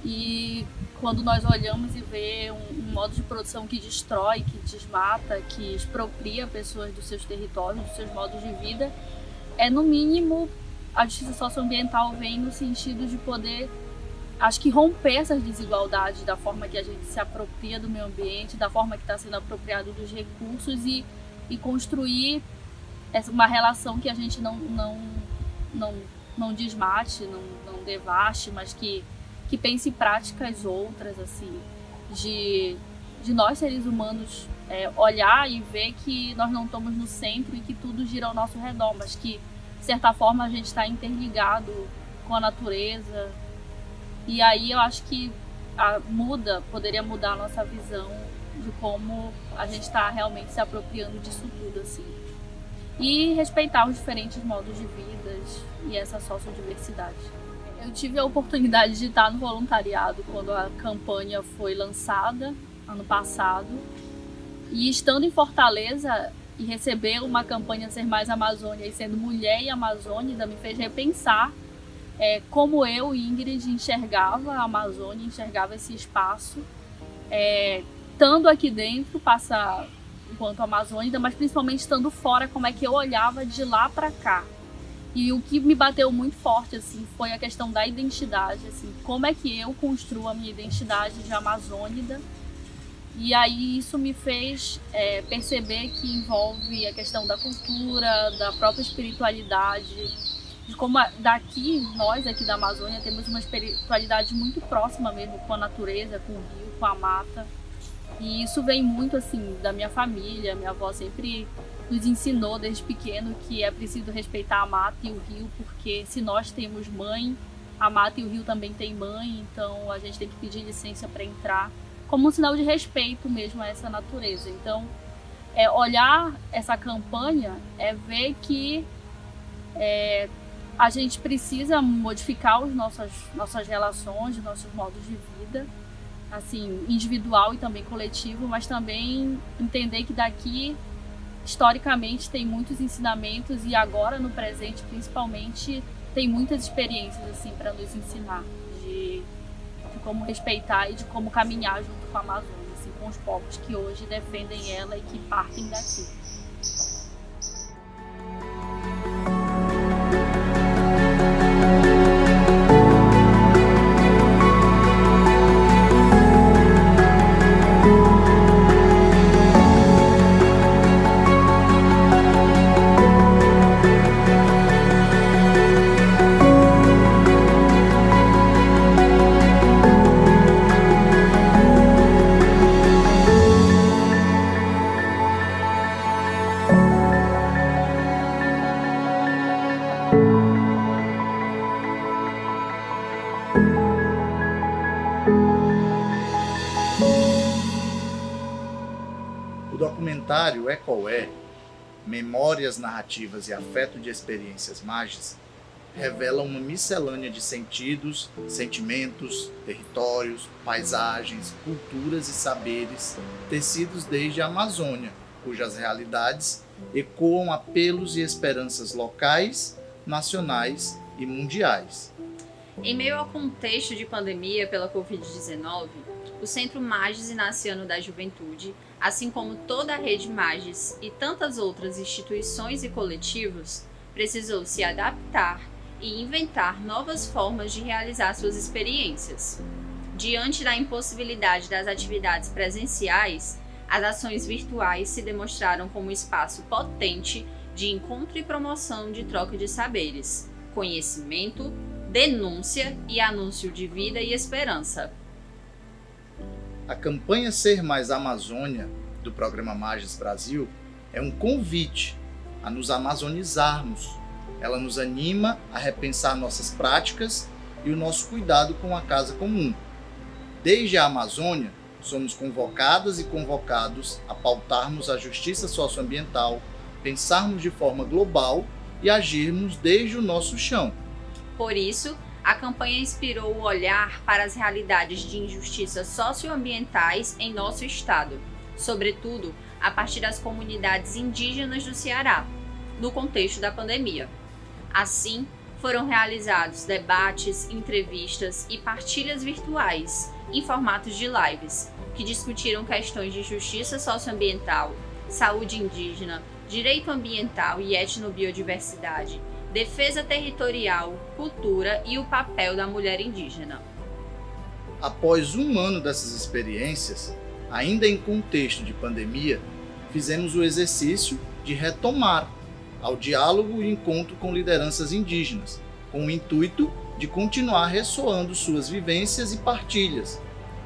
e quando nós olhamos e vê um modo de produção que destrói, que desmata, que expropria pessoas dos seus territórios, dos seus modos de vida, no mínimo a justiça socioambiental vem no sentido de poder, acho que, romper essas desigualdades da forma que a gente se apropria do meio ambiente, da forma que está sendo apropriado dos recursos e construir uma relação que a gente não desmate, não devaste, mas que pense em práticas outras, assim, de nós seres humanos olhar e ver que nós não estamos no centro e que tudo gira ao nosso redor, mas que, de certa forma, a gente está interligado com a natureza. E aí eu acho que poderia mudar a nossa visão de como a gente está realmente se apropriando disso tudo, assim. E respeitar os diferentes modos de vida e essa sociodiversidade. Eu tive a oportunidade de estar no voluntariado quando a campanha foi lançada, ano passado. E estando em Fortaleza e receber uma campanha Ser Mais Amazônia e sendo mulher e amazônida me fez repensar como eu, Ingrid, enxergava a Amazônia, enxergava esse espaço. Estando aqui dentro, enquanto amazônida, mas principalmente estando fora, como é que eu olhava de lá para cá. E o que me bateu muito forte, assim, foi a questão da identidade, assim, como é que eu construo a minha identidade de amazônida. E aí isso me fez perceber que envolve a questão da cultura, da própria espiritualidade, de como nós aqui da Amazônia temos uma espiritualidade muito próxima mesmo com a natureza, com o rio, com a mata. E isso vem muito, assim, da minha família. Minha avó sempre nos ensinou desde pequeno que é preciso respeitar a mata e o rio, porque se nós temos mãe, a mata e o rio também têm mãe, então a gente tem que pedir licença para entrar, como um sinal de respeito mesmo a essa natureza. Então, olhar essa campanha ver que a gente precisa modificar nossas relações, nossos modos de vida, assim, individual e também coletivo, mas também entender que daqui, historicamente, tem muitos ensinamentos e agora, no presente, principalmente, tem muitas experiências, assim, para nos ensinar de como respeitar e de como caminhar junto com a Amazônia, assim, com os povos que hoje defendem ela e que partem daqui. O documentário Ecoé, Memórias, Narrativas e Afeto de Experiências Mágicas revela uma miscelânea de sentidos, sentimentos, territórios, paisagens, culturas e saberes tecidos desde a Amazônia, cujas realidades ecoam apelos e esperanças locais, nacionais e mundiais. Em meio ao contexto de pandemia pela Covid-19, o Centro Magis Inaciano da Juventude, assim como toda a rede Magis e tantas outras instituições e coletivos, precisou se adaptar e inventar novas formas de realizar suas experiências. Diante da impossibilidade das atividades presenciais, as ações virtuais se demonstraram como um espaço potente de encontro e promoção de troca de saberes, conhecimento, denúncia e anúncio de vida e esperança. A campanha Ser Mais Amazônia, do programa Magis Brasil, é um convite a nos amazonizarmos. Ela nos anima a repensar nossas práticas e o nosso cuidado com a casa comum. Desde a Amazônia, somos convocadas e convocados a pautarmos a justiça socioambiental, pensarmos de forma global e agirmos desde o nosso chão. Por isso, a campanha inspirou o olhar para as realidades de injustiças socioambientais em nosso estado, sobretudo a partir das comunidades indígenas do Ceará, no contexto da pandemia. Assim, foram realizados debates, entrevistas e partilhas virtuais, em formatos de lives, que discutiram questões de justiça socioambiental, saúde indígena, direito ambiental e etnobiodiversidade, defesa territorial, cultura e o papel da mulher indígena. Após um ano dessas experiências, ainda em contexto de pandemia, fizemos o exercício de retomar ao diálogo e encontro com lideranças indígenas, com o intuito de continuar ressoando suas vivências e partilhas.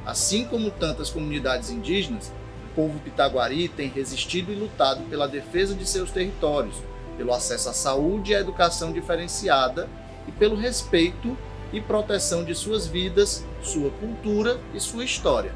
Assim como tantas comunidades indígenas, o povo pitaguari tem resistido e lutado pela defesa de seus territórios, pelo acesso à saúde e à educação diferenciada e pelo respeito e proteção de suas vidas, sua cultura e sua história.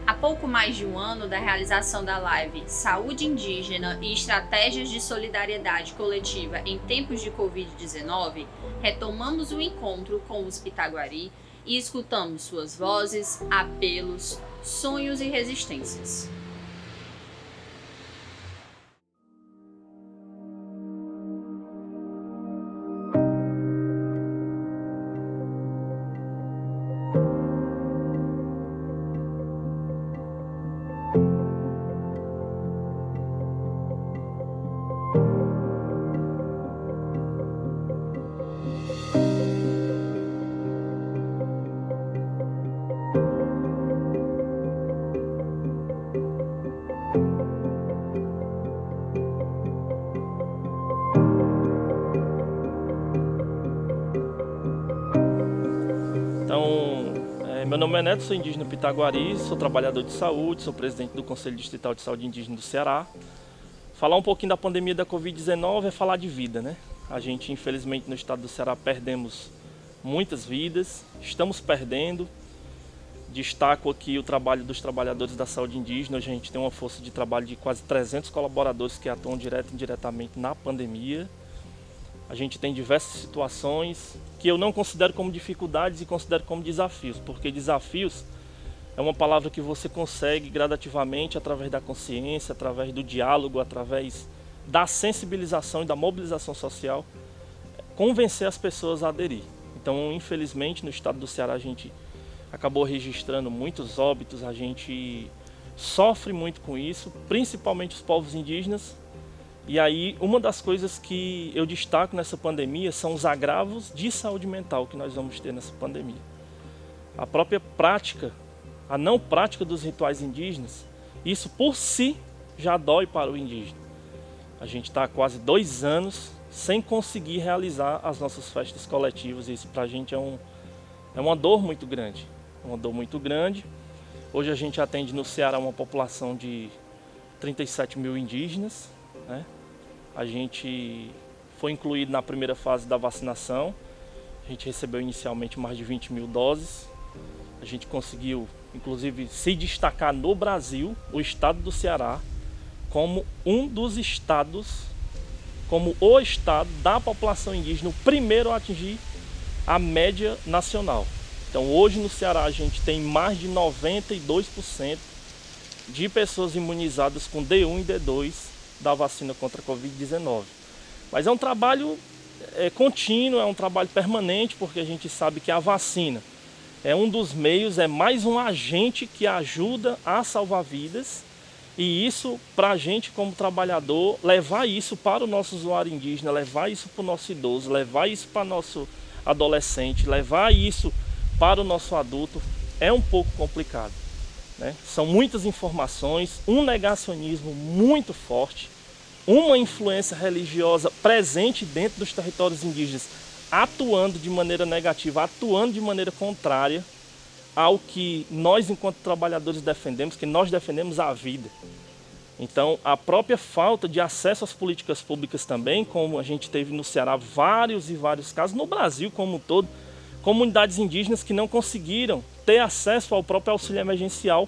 Há pouco mais de um ano da realização da live Saúde Indígena e Estratégias de Solidariedade Coletiva em Tempos de Covid-19, retomamos o encontro com os pitaguari e escutamos suas vozes, apelos, sonhos e resistências. Meu nome é Neto, sou indígena pitaguari, sou trabalhador de saúde, sou presidente do Conselho Distrital de Saúde Indígena do Ceará. Falar um pouquinho da pandemia da Covid-19 é falar de vida, né? A gente, infelizmente, no estado do Ceará perdemos muitas vidas, estamos perdendo. Destaco aqui o trabalho dos trabalhadores da saúde indígena. Hoje a gente tem uma força de trabalho de quase 300 colaboradores que atuam direto e indiretamente na pandemia. A gente tem diversas situações que eu não considero como dificuldades e considero como desafios, porque desafios é uma palavra que você consegue gradativamente através da consciência, através do diálogo, através da sensibilização e da mobilização social, convencer as pessoas a aderir. Então, infelizmente, no estado do Ceará a gente acabou registrando muitos óbitos, a gente sofre muito com isso, principalmente os povos indígenas. E aí, uma das coisas que eu destaco nessa pandemia são os agravos de saúde mental que nós vamos ter nessa pandemia. A própria prática, a não prática dos rituais indígenas, isso por si já dói para o indígena. A gente está há quase 2 anos sem conseguir realizar as nossas festas coletivas, e isso para a gente é uma dor muito grande. É uma dor muito grande. Hoje a gente atende no Ceará uma população de 37 mil indígenas, né? A gente foi incluído na primeira fase da vacinação. A gente recebeu inicialmente mais de 20 mil doses. A gente conseguiu, inclusive, se destacar no Brasil, o estado do Ceará, como um dos estados, como o estado da população indígena, o primeiro a atingir a média nacional. Então, hoje no Ceará a gente tem mais de 92% de pessoas imunizadas com D1 e D2 da vacina contra a Covid-19. Mas é um trabalho contínuo, é um trabalho permanente, porque a gente sabe que a vacina é um dos meios, é mais um agente que ajuda a salvar vidas. E isso, para a gente como trabalhador, levar isso para o nosso usuário indígena, levar isso para o nosso idoso, levar isso para o nosso adolescente, levar isso para o nosso adulto, é um pouco complicado, né? São muitas informações, um negacionismo muito forte, uma influência religiosa presente dentro dos territórios indígenas, atuando de maneira negativa, atuando de maneira contrária ao que nós, enquanto trabalhadores, defendemos, que nós defendemos a vida. Então, a própria falta de acesso às políticas públicas também, como a gente teve no Ceará vários e vários casos, no Brasil como um todo, comunidades indígenas que não conseguiram ter acesso ao próprio auxílio emergencial,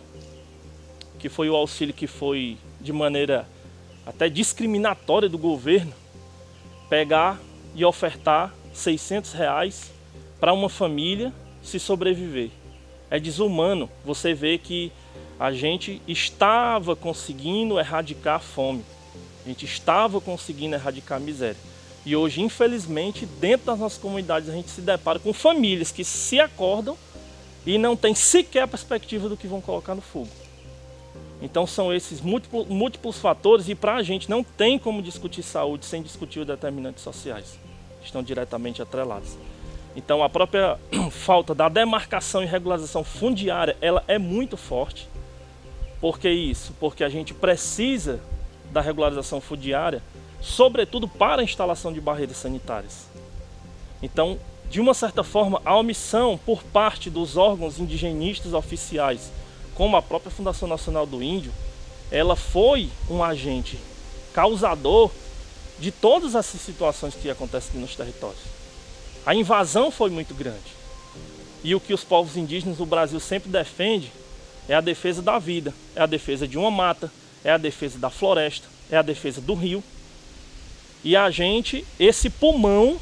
que foi o auxílio que foi de maneira até discriminatória do governo, pegar e ofertar R$600 para uma família se sobreviver. É desumano você ver que a gente estava conseguindo erradicar a fome. A gente estava conseguindo erradicar a miséria. E hoje, infelizmente, dentro das nossas comunidades, a gente se depara com famílias que se acordam e não tem sequer a perspectiva do que vão colocar no fogo. Então são esses múltiplos fatores, e para a gente não tem como discutir saúde sem discutir os determinantes sociais. Estão diretamente atrelados. Então a própria falta da demarcação e regularização fundiária, ela é muito forte. Por que isso? Porque a gente precisa da regularização fundiária, sobretudo para a instalação de barreiras sanitárias. Então, de uma certa forma, a omissão por parte dos órgãos indigenistas oficiais, como a própria Fundação Nacional do Índio, ela foi um agente causador de todas essas situações que acontecem nos territórios. A invasão foi muito grande. E o que os povos indígenas do Brasil sempre defendem é a defesa da vida, é a defesa de uma mata, é a defesa da floresta, é a defesa do rio. E a gente, esse pulmão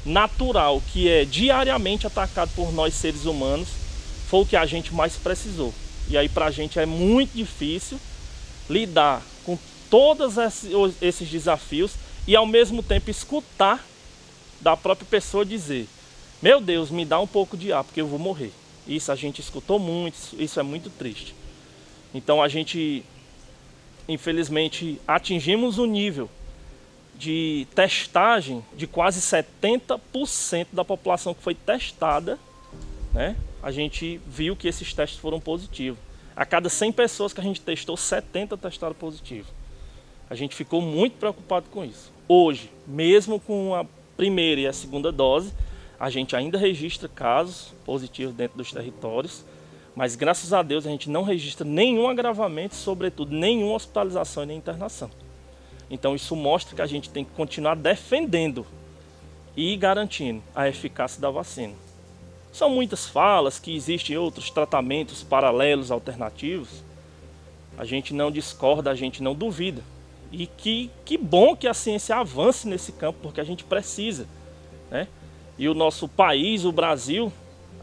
natural que é diariamente atacado por nós seres humanos, foi o que a gente mais precisou. E aí para a gente é muito difícil lidar com todos esses desafios e ao mesmo tempo escutar da própria pessoa dizer: meu Deus, me dá um pouco de ar porque eu vou morrer. Isso a gente escutou muito, isso é muito triste. Então a gente, infelizmente, atingimos um nível de testagem de quase 70% da população que foi testada, né? A gente viu que esses testes foram positivos. A cada 100 pessoas que a gente testou, 70 testaram positivo. A gente ficou muito preocupado com isso. Hoje, mesmo com a primeira e a segunda dose, a gente ainda registra casos positivos dentro dos territórios, mas graças a Deus a gente não registra nenhum agravamento, sobretudo nenhuma hospitalização e nem internação. Então isso mostra que a gente tem que continuar defendendo e garantindo a eficácia da vacina. São muitas falas que existem outros tratamentos paralelos, alternativos. A gente não discorda, a gente não duvida. E que bom que a ciência avance nesse campo, porque a gente precisa, né? E o nosso país, o Brasil,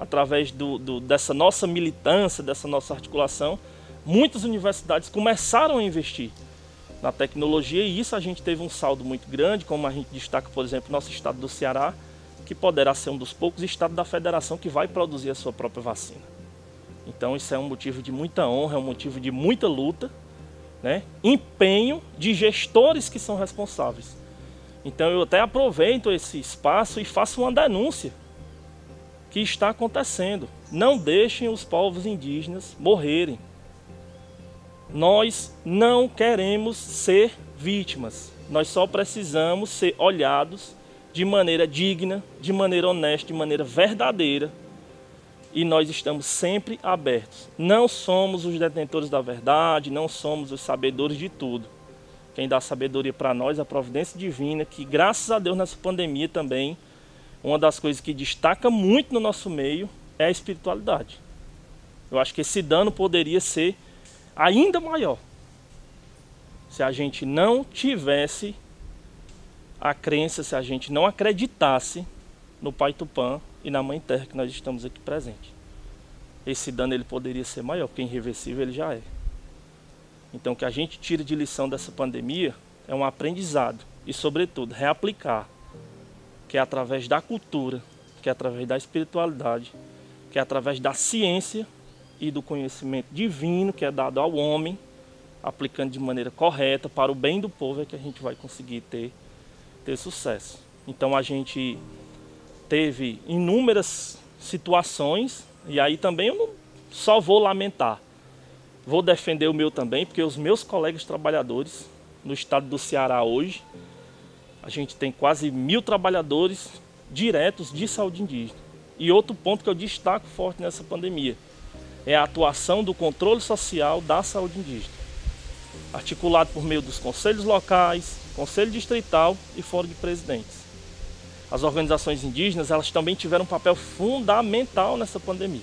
através dessa nossa militância, dessa nossa articulação, muitas universidades começaram a investir na tecnologia, e isso a gente teve um saldo muito grande, como a gente destaca, por exemplo, nosso estado do Ceará, que poderá ser um dos poucos estados da federação que vai produzir a sua própria vacina. Então isso é um motivo de muita honra, é um motivo de muita luta, né? Empenho de gestores que são responsáveis. Então eu até aproveito esse espaço e faço uma denúncia que está acontecendo. Não deixem os povos indígenas morrerem. Nós não queremos ser vítimas. Nós só precisamos ser olhados de maneira digna, de maneira honesta, de maneira verdadeira. E nós estamos sempre abertos. Não somos os detentores da verdade, não somos os sabedores de tudo. Quem dá sabedoria para nós é a providência divina, que graças a Deus nessa pandemia também, uma das coisas que destaca muito no nosso meio é a espiritualidade. Eu acho que esse dano poderia ser ainda maior se a gente não tivesse a crença, se a gente não acreditasse no Pai Tupã e na Mãe Terra que nós estamos aqui presentes. Esse dano ele poderia ser maior, porque irreversível ele já é. Então o que a gente tira de lição dessa pandemia é um aprendizado e, sobretudo, reaplicar, que é através da cultura, que é através da espiritualidade, que é através da ciência e do conhecimento divino que é dado ao homem, aplicando de maneira correta para o bem do povo, é que a gente vai conseguir ter sucesso. Então a gente teve inúmeras situações, e aí também eu não só vou lamentar, vou defender o meu também, porque os meus colegas trabalhadores no estado do Ceará hoje, a gente tem quase 1.000 trabalhadores diretos de saúde indígena. E outro ponto que eu destaco forte nessa pandemia é a atuação do controle social da saúde indígena, articulado por meio dos conselhos locais, conselho distrital e fórum de presidentes. As organizações indígenas, elas também tiveram um papel fundamental nessa pandemia.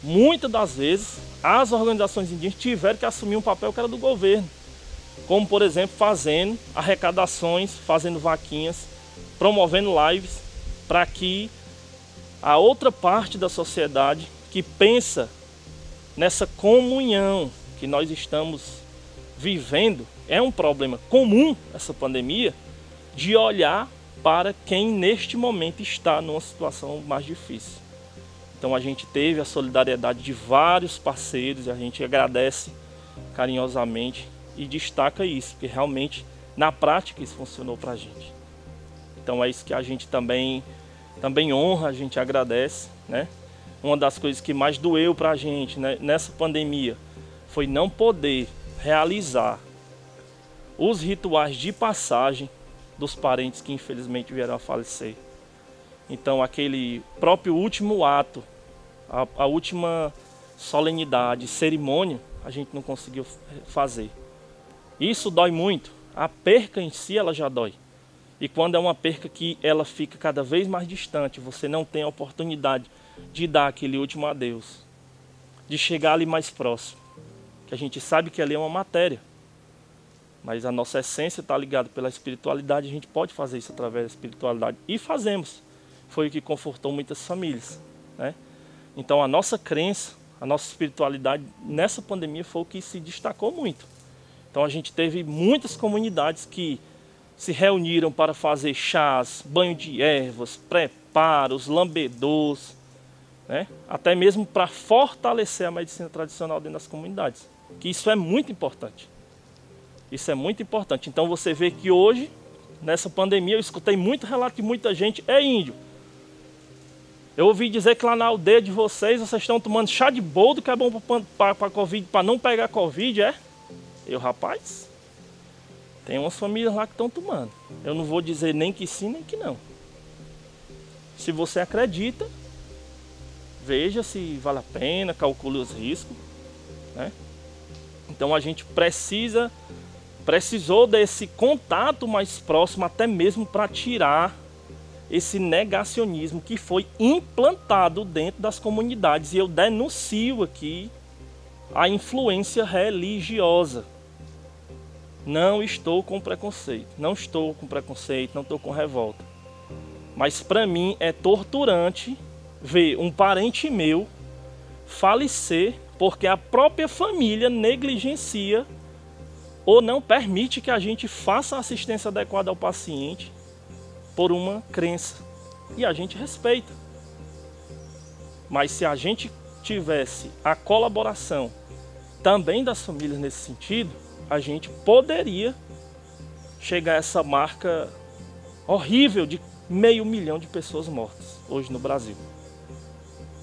Muitas das vezes, as organizações indígenas tiveram que assumir um papel que era do governo, como, por exemplo, fazendo arrecadações, fazendo vaquinhas, promovendo lives, para que a outra parte da sociedade que pensa nessa comunhão que nós estamos vivendo. É um problema comum essa pandemia de olhar para quem neste momento está numa situação mais difícil. Então a gente teve a solidariedade de vários parceiros e a gente agradece carinhosamente e destaca isso, porque realmente na prática isso funcionou para a gente. Então é isso que a gente também honra, a gente agradece, né? Uma das coisas que mais doeu para a gente, né, nessa pandemia foi não poder realizar os rituais de passagem dos parentes que infelizmente vieram a falecer. Então aquele próprio último ato, a última solenidade, cerimônia, a gente não conseguiu fazer. Isso dói muito. A perca em si ela já dói. E quando é uma perca que ela fica cada vez mais distante, você não tem a oportunidade de dar aquele último adeus, de chegar ali mais próximo. Que a gente sabe que ali é uma matéria, mas a nossa essência está ligada pela espiritualidade, a gente pode fazer isso através da espiritualidade. E fazemos. Foi o que confortou muitas famílias, né? Então a nossa crença, a nossa espiritualidade nessa pandemia foi o que se destacou muito. Então a gente teve muitas comunidades que se reuniram para fazer chás, banho de ervas, preparos, lambedous, né? Até mesmo para fortalecer a medicina tradicional dentro das comunidades. Que isso é muito importante. Isso é muito importante. Então você vê que hoje, nessa pandemia, eu escutei muito relato de muita gente, é índio. Eu ouvi dizer que lá na aldeia de vocês estão tomando chá de boldo, que é bom para Covid, para não pegar Covid, é? Eu, rapaz, tem umas famílias lá que estão tomando. Eu não vou dizer nem que sim, nem que não. Se você acredita, veja se vale a pena, calcule os riscos, né? Então a gente precisou desse contato mais próximo, até mesmo para tirar esse negacionismo que foi implantado dentro das comunidades. E eu denuncio aqui a influência religiosa. Não estou com preconceito, não estou com revolta. Mas para mim é torturante ver um parente meu falecer porque a própria família negligencia ou não permite que a gente faça a assistência adequada ao paciente por uma crença. E a gente respeita. Mas se a gente tivesse a colaboração também das famílias nesse sentido, a gente poderia chegar a essa marca horrível de 500 mil de pessoas mortas hoje no Brasil.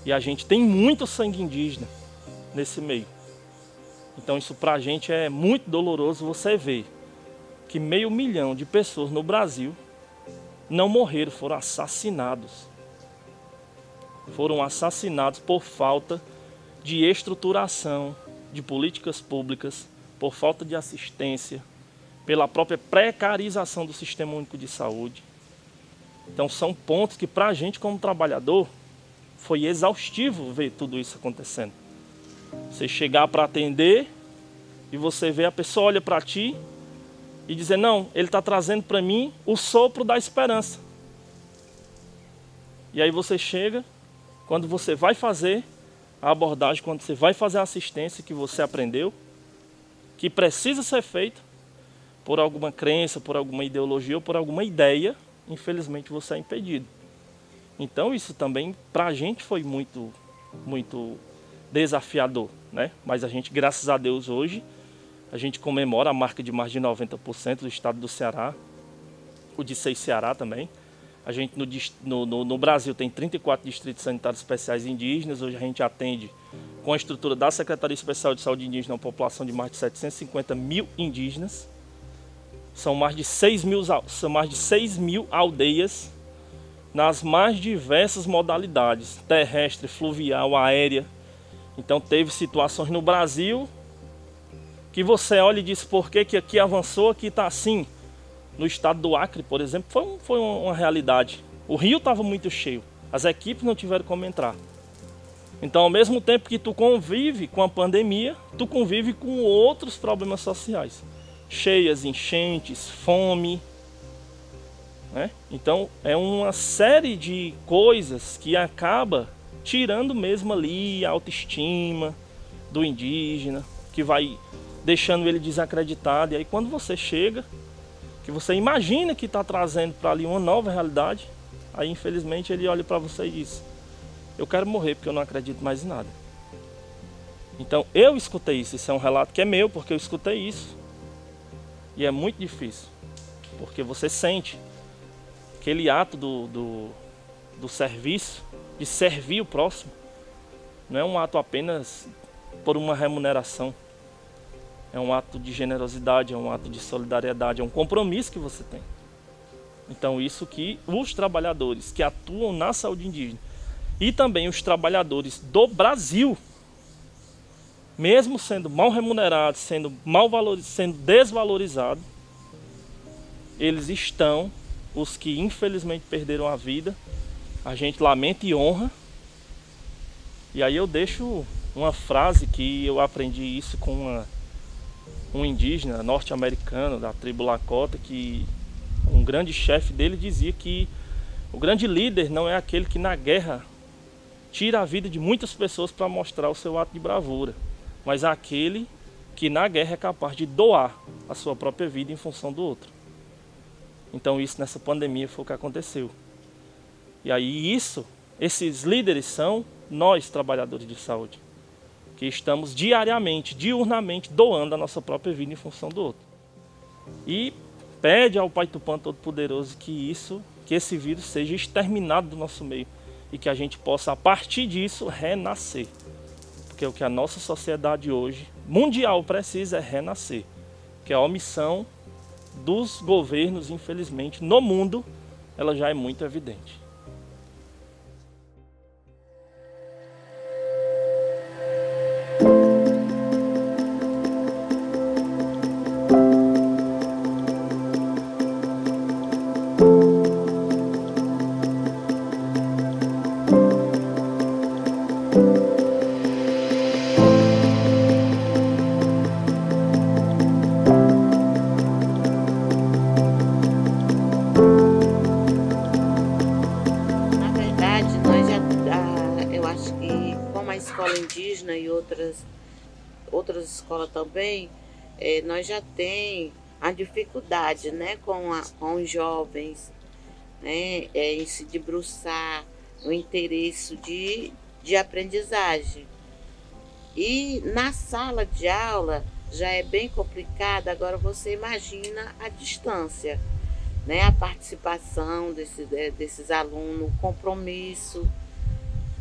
E a gente tem muito sangue indígena nesse meio. Então isso pra gente é muito doloroso você ver que 500 mil de pessoas no Brasil não morreram, foram assassinados. Foram assassinados por falta de estruturação de políticas públicas, por falta de assistência, pela própria precarização do Sistema Único de Saúde. Então são pontos que pra gente como trabalhador foi exaustivo ver tudo isso acontecendo. Você chegar para atender e você vê a pessoa olha para ti e dizer, não, ele está trazendo para mim o sopro da esperança. E aí você chega, quando você vai fazer a abordagem, quando você vai fazer a assistência que você aprendeu, que precisa ser feita por alguma crença, por alguma ideologia ou por alguma ideia, infelizmente você é impedido. Então isso também para a gente foi muito desafiador, né? Mas a gente, graças a Deus, hoje a gente comemora a marca de mais de 90% do estado do Ceará, o de Ceará também. A gente no Brasil tem 34 distritos sanitários especiais indígenas. Hoje a gente atende com a estrutura da Secretaria Especial de Saúde Indígena uma população de mais de 750 mil indígenas. São mais de 6 mil aldeias nas mais diversas modalidades, terrestre, fluvial, aérea. Então teve situações no Brasil que você olha e diz por que aqui avançou, aqui está assim. No estado do Acre, por exemplo, foi uma realidade. O rio estava muito cheio, as equipes não tiveram como entrar. Então, ao mesmo tempo que tu convive com a pandemia, tu convive com outros problemas sociais. Cheias, enchentes, fome, né? Então é uma série de coisas que acaba tirando mesmo ali a autoestima do indígena, que vai deixando ele desacreditado. E aí quando você chega, que você imagina que está trazendo para ali uma nova realidade, aí infelizmente ele olha para você e diz: eu quero morrer porque eu não acredito mais em nada. Então eu escutei isso, isso é um relato que é meu, porque eu escutei isso. E é muito difícil, porque você sente aquele ato do serviço, de servir o próximo, não é um ato apenas por uma remuneração. É um ato de generosidade, é um ato de solidariedade, é um compromisso que você tem. Então isso que os trabalhadores que atuam na saúde indígena e também os trabalhadores do Brasil, mesmo sendo mal remunerados, sendo desvalorizados, eles estão, os que infelizmente perderam a vida, a gente lamenta e honra. E aí eu deixo uma frase que eu aprendi isso com um indígena norte-americano da tribo Lakota, que um grande chefe dele dizia que o grande líder não é aquele que na guerra tira a vida de muitas pessoas para mostrar o seu ato de bravura, mas aquele que na guerra é capaz de doar a sua própria vida em função do outro. Então isso nessa pandemia foi o que aconteceu. E aí esses líderes são nós, trabalhadores de saúde, que estamos diariamente, diurnamente, doando a nossa própria vida em função do outro. E pede ao Pai Tupã Todo-Poderoso que esse vírus seja exterminado do nosso meio e que a gente possa, a partir disso, renascer. Porque o que a nossa sociedade hoje, mundial, precisa é renascer. Que a omissão dos governos, infelizmente, no mundo, ela já é muito evidente. Outras escolas também, nós já tem a dificuldade, né, com os jovens, né, em se debruçar no interesse de aprendizagem. E na sala de aula já é bem complicado, agora você imagina a distância, né, a participação desses alunos, o compromisso,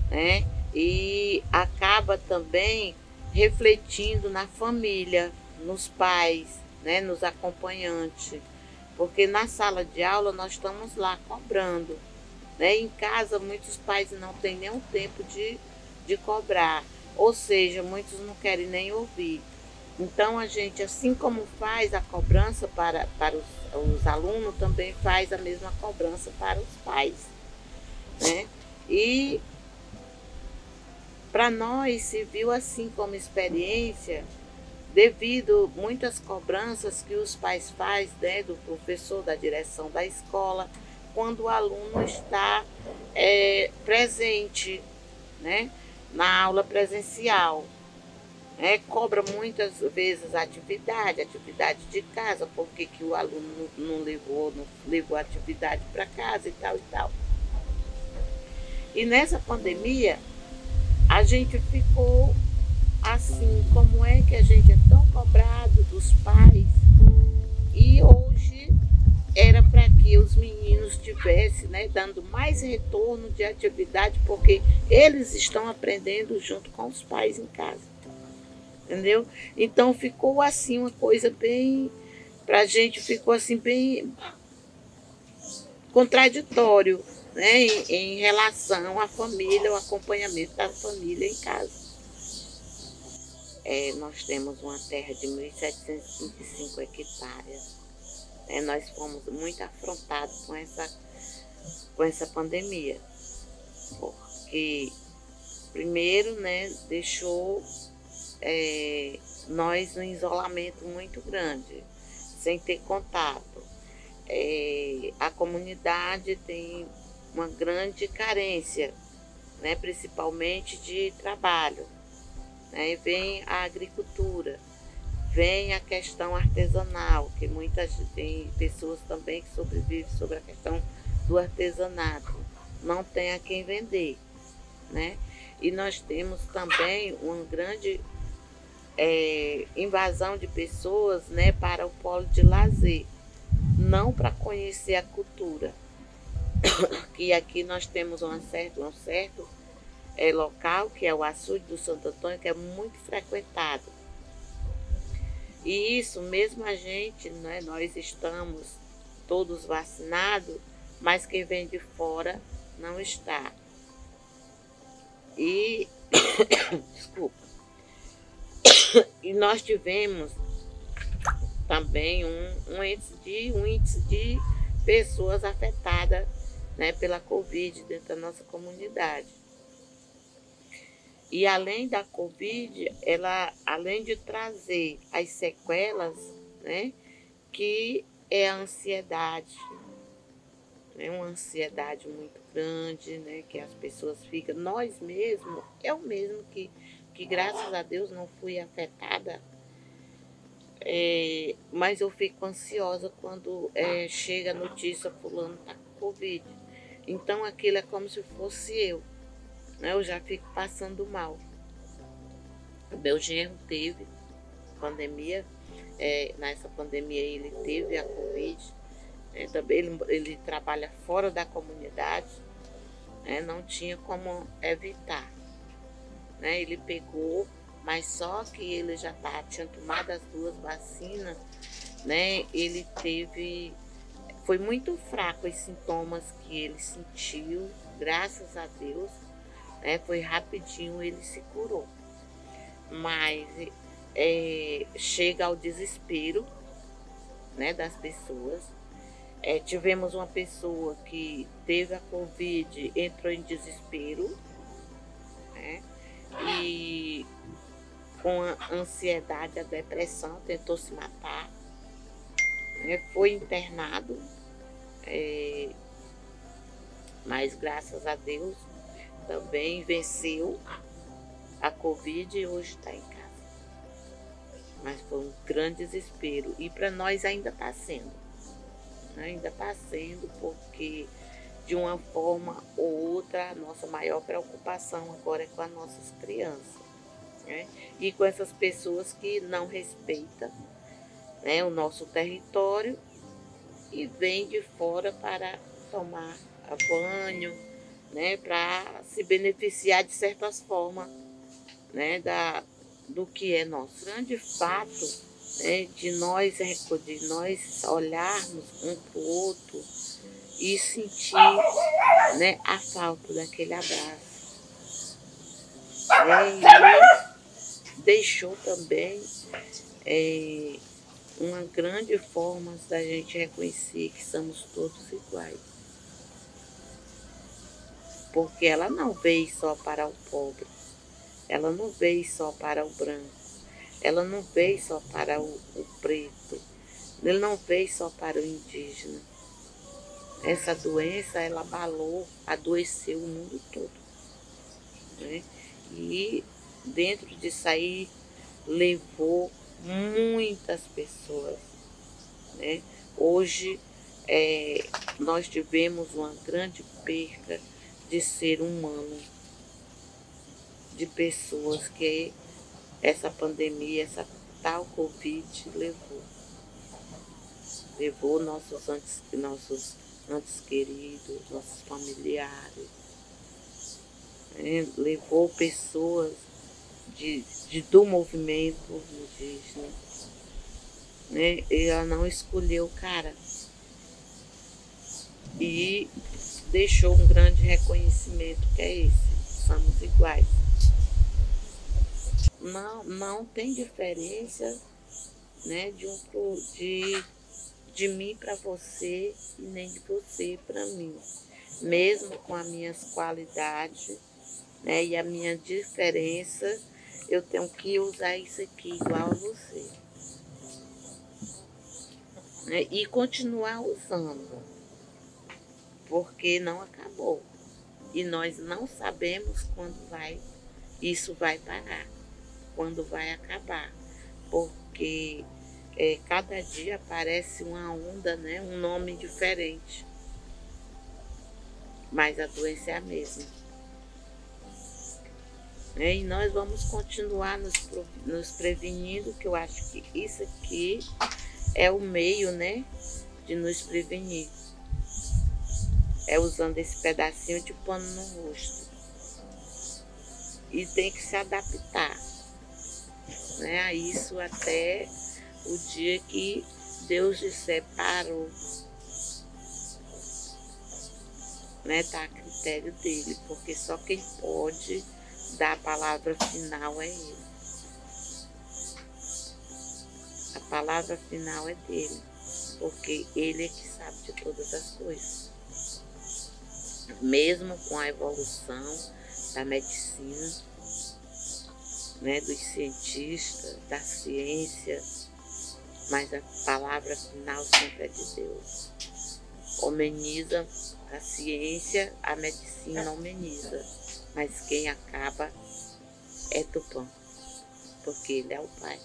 né, e acaba também refletindo na família, nos pais, né, nos acompanhantes, porque na sala de aula nós estamos lá cobrando, né? Em casa muitos pais não têm nem o tempo de cobrar, ou seja, muitos não querem nem ouvir. Então a gente, assim como faz a cobrança para os alunos, também faz a mesma cobrança para os pais, né? E para nós se viu assim como experiência, devido muitas cobranças que os pais fazem, né, do professor, da direção da escola, quando o aluno está presente, né, na aula presencial. Cobra muitas vezes a atividade de casa, porque que o aluno não levou a atividade para casa e tal e tal. E nessa pandemia, a gente ficou assim, como é que a gente é tão cobrado dos pais, e hoje era para que os meninos tivessem, né, dando mais retorno de atividade, porque eles estão aprendendo junto com os pais em casa, entendeu? Então ficou assim uma coisa bem, pra gente ficou assim bem contraditório, né, em relação à família, o acompanhamento da família em casa. Nós temos uma terra de 1.725 hectares. Nós fomos muito afrontados com essa pandemia, porque primeiro, né, deixou nós num isolamento muito grande, sem ter contato. a comunidade tem uma grande carência, né, principalmente de trabalho. Aí vem a agricultura, vem a questão artesanal, que tem pessoas também que sobrevivem sobre a questão do artesanato, não tem a quem vender, né? E nós temos também uma grande invasão de pessoas, né, para o polo de lazer, não para conhecer a cultura. Que aqui nós temos um certo local, que é o Açude do Santo Antônio, que é muito frequentado. E isso mesmo a gente, né, nós estamos todos vacinados, mas quem vem de fora não está. E desculpa. E nós tivemos também um índice de pessoas afetadas, né, pela Covid dentro da nossa comunidade. E além da Covid, ela, além de trazer as sequelas, né, que é a ansiedade, né, uma ansiedade muito grande, né, que as pessoas ficam, nós mesmos, eu mesmo que graças a Deus não fui afetada, mas eu fico ansiosa quando chega a notícia fulano está com Covid. Então aquilo é como se fosse eu, né? Eu já fico passando mal. O meu genro teve pandemia, nessa pandemia ele teve a Covid, também ele trabalha fora da comunidade, não tinha como evitar. Né? Ele pegou, mas só que ele já tinha tomado as 2 vacinas, né? Ele foi muito fraco os sintomas que ele sentiu, graças a Deus, né? Foi rapidinho, ele se curou. Mas chega ao desespero, né, das pessoas. Tivemos uma pessoa que teve a Covid, entrou em desespero, né? E com a ansiedade, a depressão, tentou se matar, né? Foi internado, mas graças a Deus também venceu a Covid e hoje está em casa. Mas foi um grande desespero e para nós ainda está sendo, porque de uma forma ou outra, a nossa maior preocupação agora é com as nossas crianças, né? E com essas pessoas que não respeitam, né, o nosso território e vêm de fora para tomar banho, né, para se beneficiar de certas formas, né, do que é nosso. O grande fato, né, de nós olharmos um para o outro e sentir, né, a falta daquele abraço. E deixou também uma grande forma da gente reconhecer que somos todos iguais. Porque ela não veio só para o pobre, ela não veio só para o branco, ela não veio só para o preto, ele não veio só para o indígena. Essa doença, ela adoeceu o mundo todo, né? E dentro disso aí, levou muitas pessoas, né? Hoje, nós tivemos uma grande perca de ser humano, de pessoas que essa pandemia, essa tal Covid levou nossos antes queridos, nossos familiares, levou pessoas do movimento indígena, né? Ela não escolheu o cara e deixou um grande reconhecimento que é esse: somos iguais. Não tem diferença, né, de mim para você e nem de você para mim. Mesmo com as minhas qualidades, né, e a minha diferença, eu tenho que usar isso aqui igual a você. né? E continuar usando, porque não acabou. E nós não sabemos quando isso vai parar, quando vai acabar, porque cada dia aparece uma onda, né? Um nome diferente, mas a doença é a mesma. E nós vamos continuar nos prevenindo, que eu acho que isso aqui é o meio, né, de nos prevenir. É usando esse pedacinho de pano no rosto. E tem que se adaptar, né, a isso até o dia que Deus disser parou. Né, tá a critério dele, porque só quem pode dar a palavra final é ele. A palavra final é dele, porque ele é que sabe de todas as coisas. Mesmo com a evolução da medicina, né, dos cientistas, da ciência, mas a palavra final sempre é de Deus. Homeniza a ciência, a medicina homeniza, mas quem acaba é Tupã, porque ele é o Pai.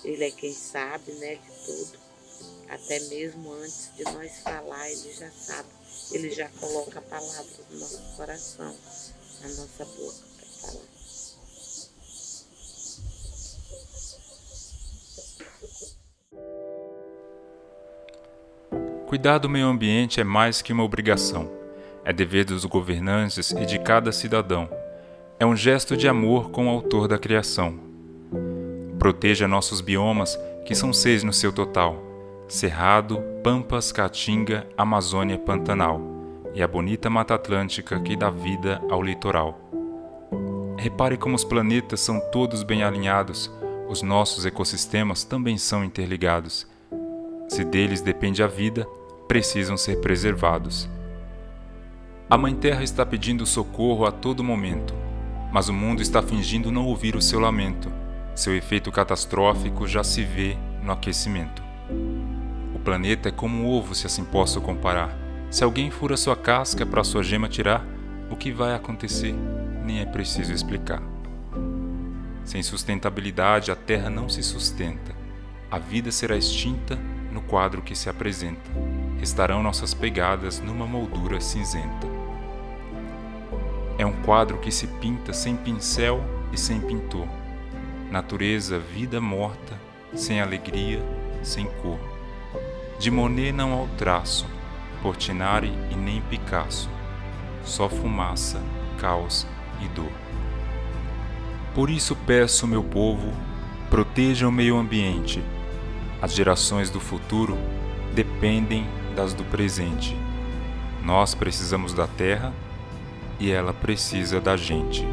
Ele é quem sabe, né, de tudo. Até mesmo antes de nós falar, ele já sabe. Ele já coloca a palavra no nosso coração, na nossa boca para falar. Cuidar do meio ambiente é mais que uma obrigação. É dever dos governantes e de cada cidadão. É um gesto de amor com o autor da criação. Proteja nossos biomas, que são 6 no seu total: Cerrado, Pampas, Caatinga, Amazônia, Pantanal, e a bonita Mata Atlântica que dá vida ao litoral. Repare como os planetas são todos bem alinhados, os nossos ecossistemas também são interligados. Se deles depende a vida, precisam ser preservados. A Mãe Terra está pedindo socorro a todo momento, mas o mundo está fingindo não ouvir o seu lamento. Seu efeito catastrófico já se vê no aquecimento. O planeta é como um ovo, se assim posso comparar. Se alguém fura sua casca para sua gema tirar, o que vai acontecer? Nem é preciso explicar. Sem sustentabilidade, a Terra não se sustenta. A vida será extinta no quadro que se apresenta. Restarão nossas pegadas numa moldura cinzenta. É um quadro que se pinta sem pincel e sem pintor. Natureza, vida morta, sem alegria, sem cor. De Monet não há o traço, Portinari e nem Picasso. Só fumaça, caos e dor. Por isso peço, meu povo, proteja o meio ambiente. As gerações do futuro dependem das do presente. Nós precisamos da terra e ela precisa da gente.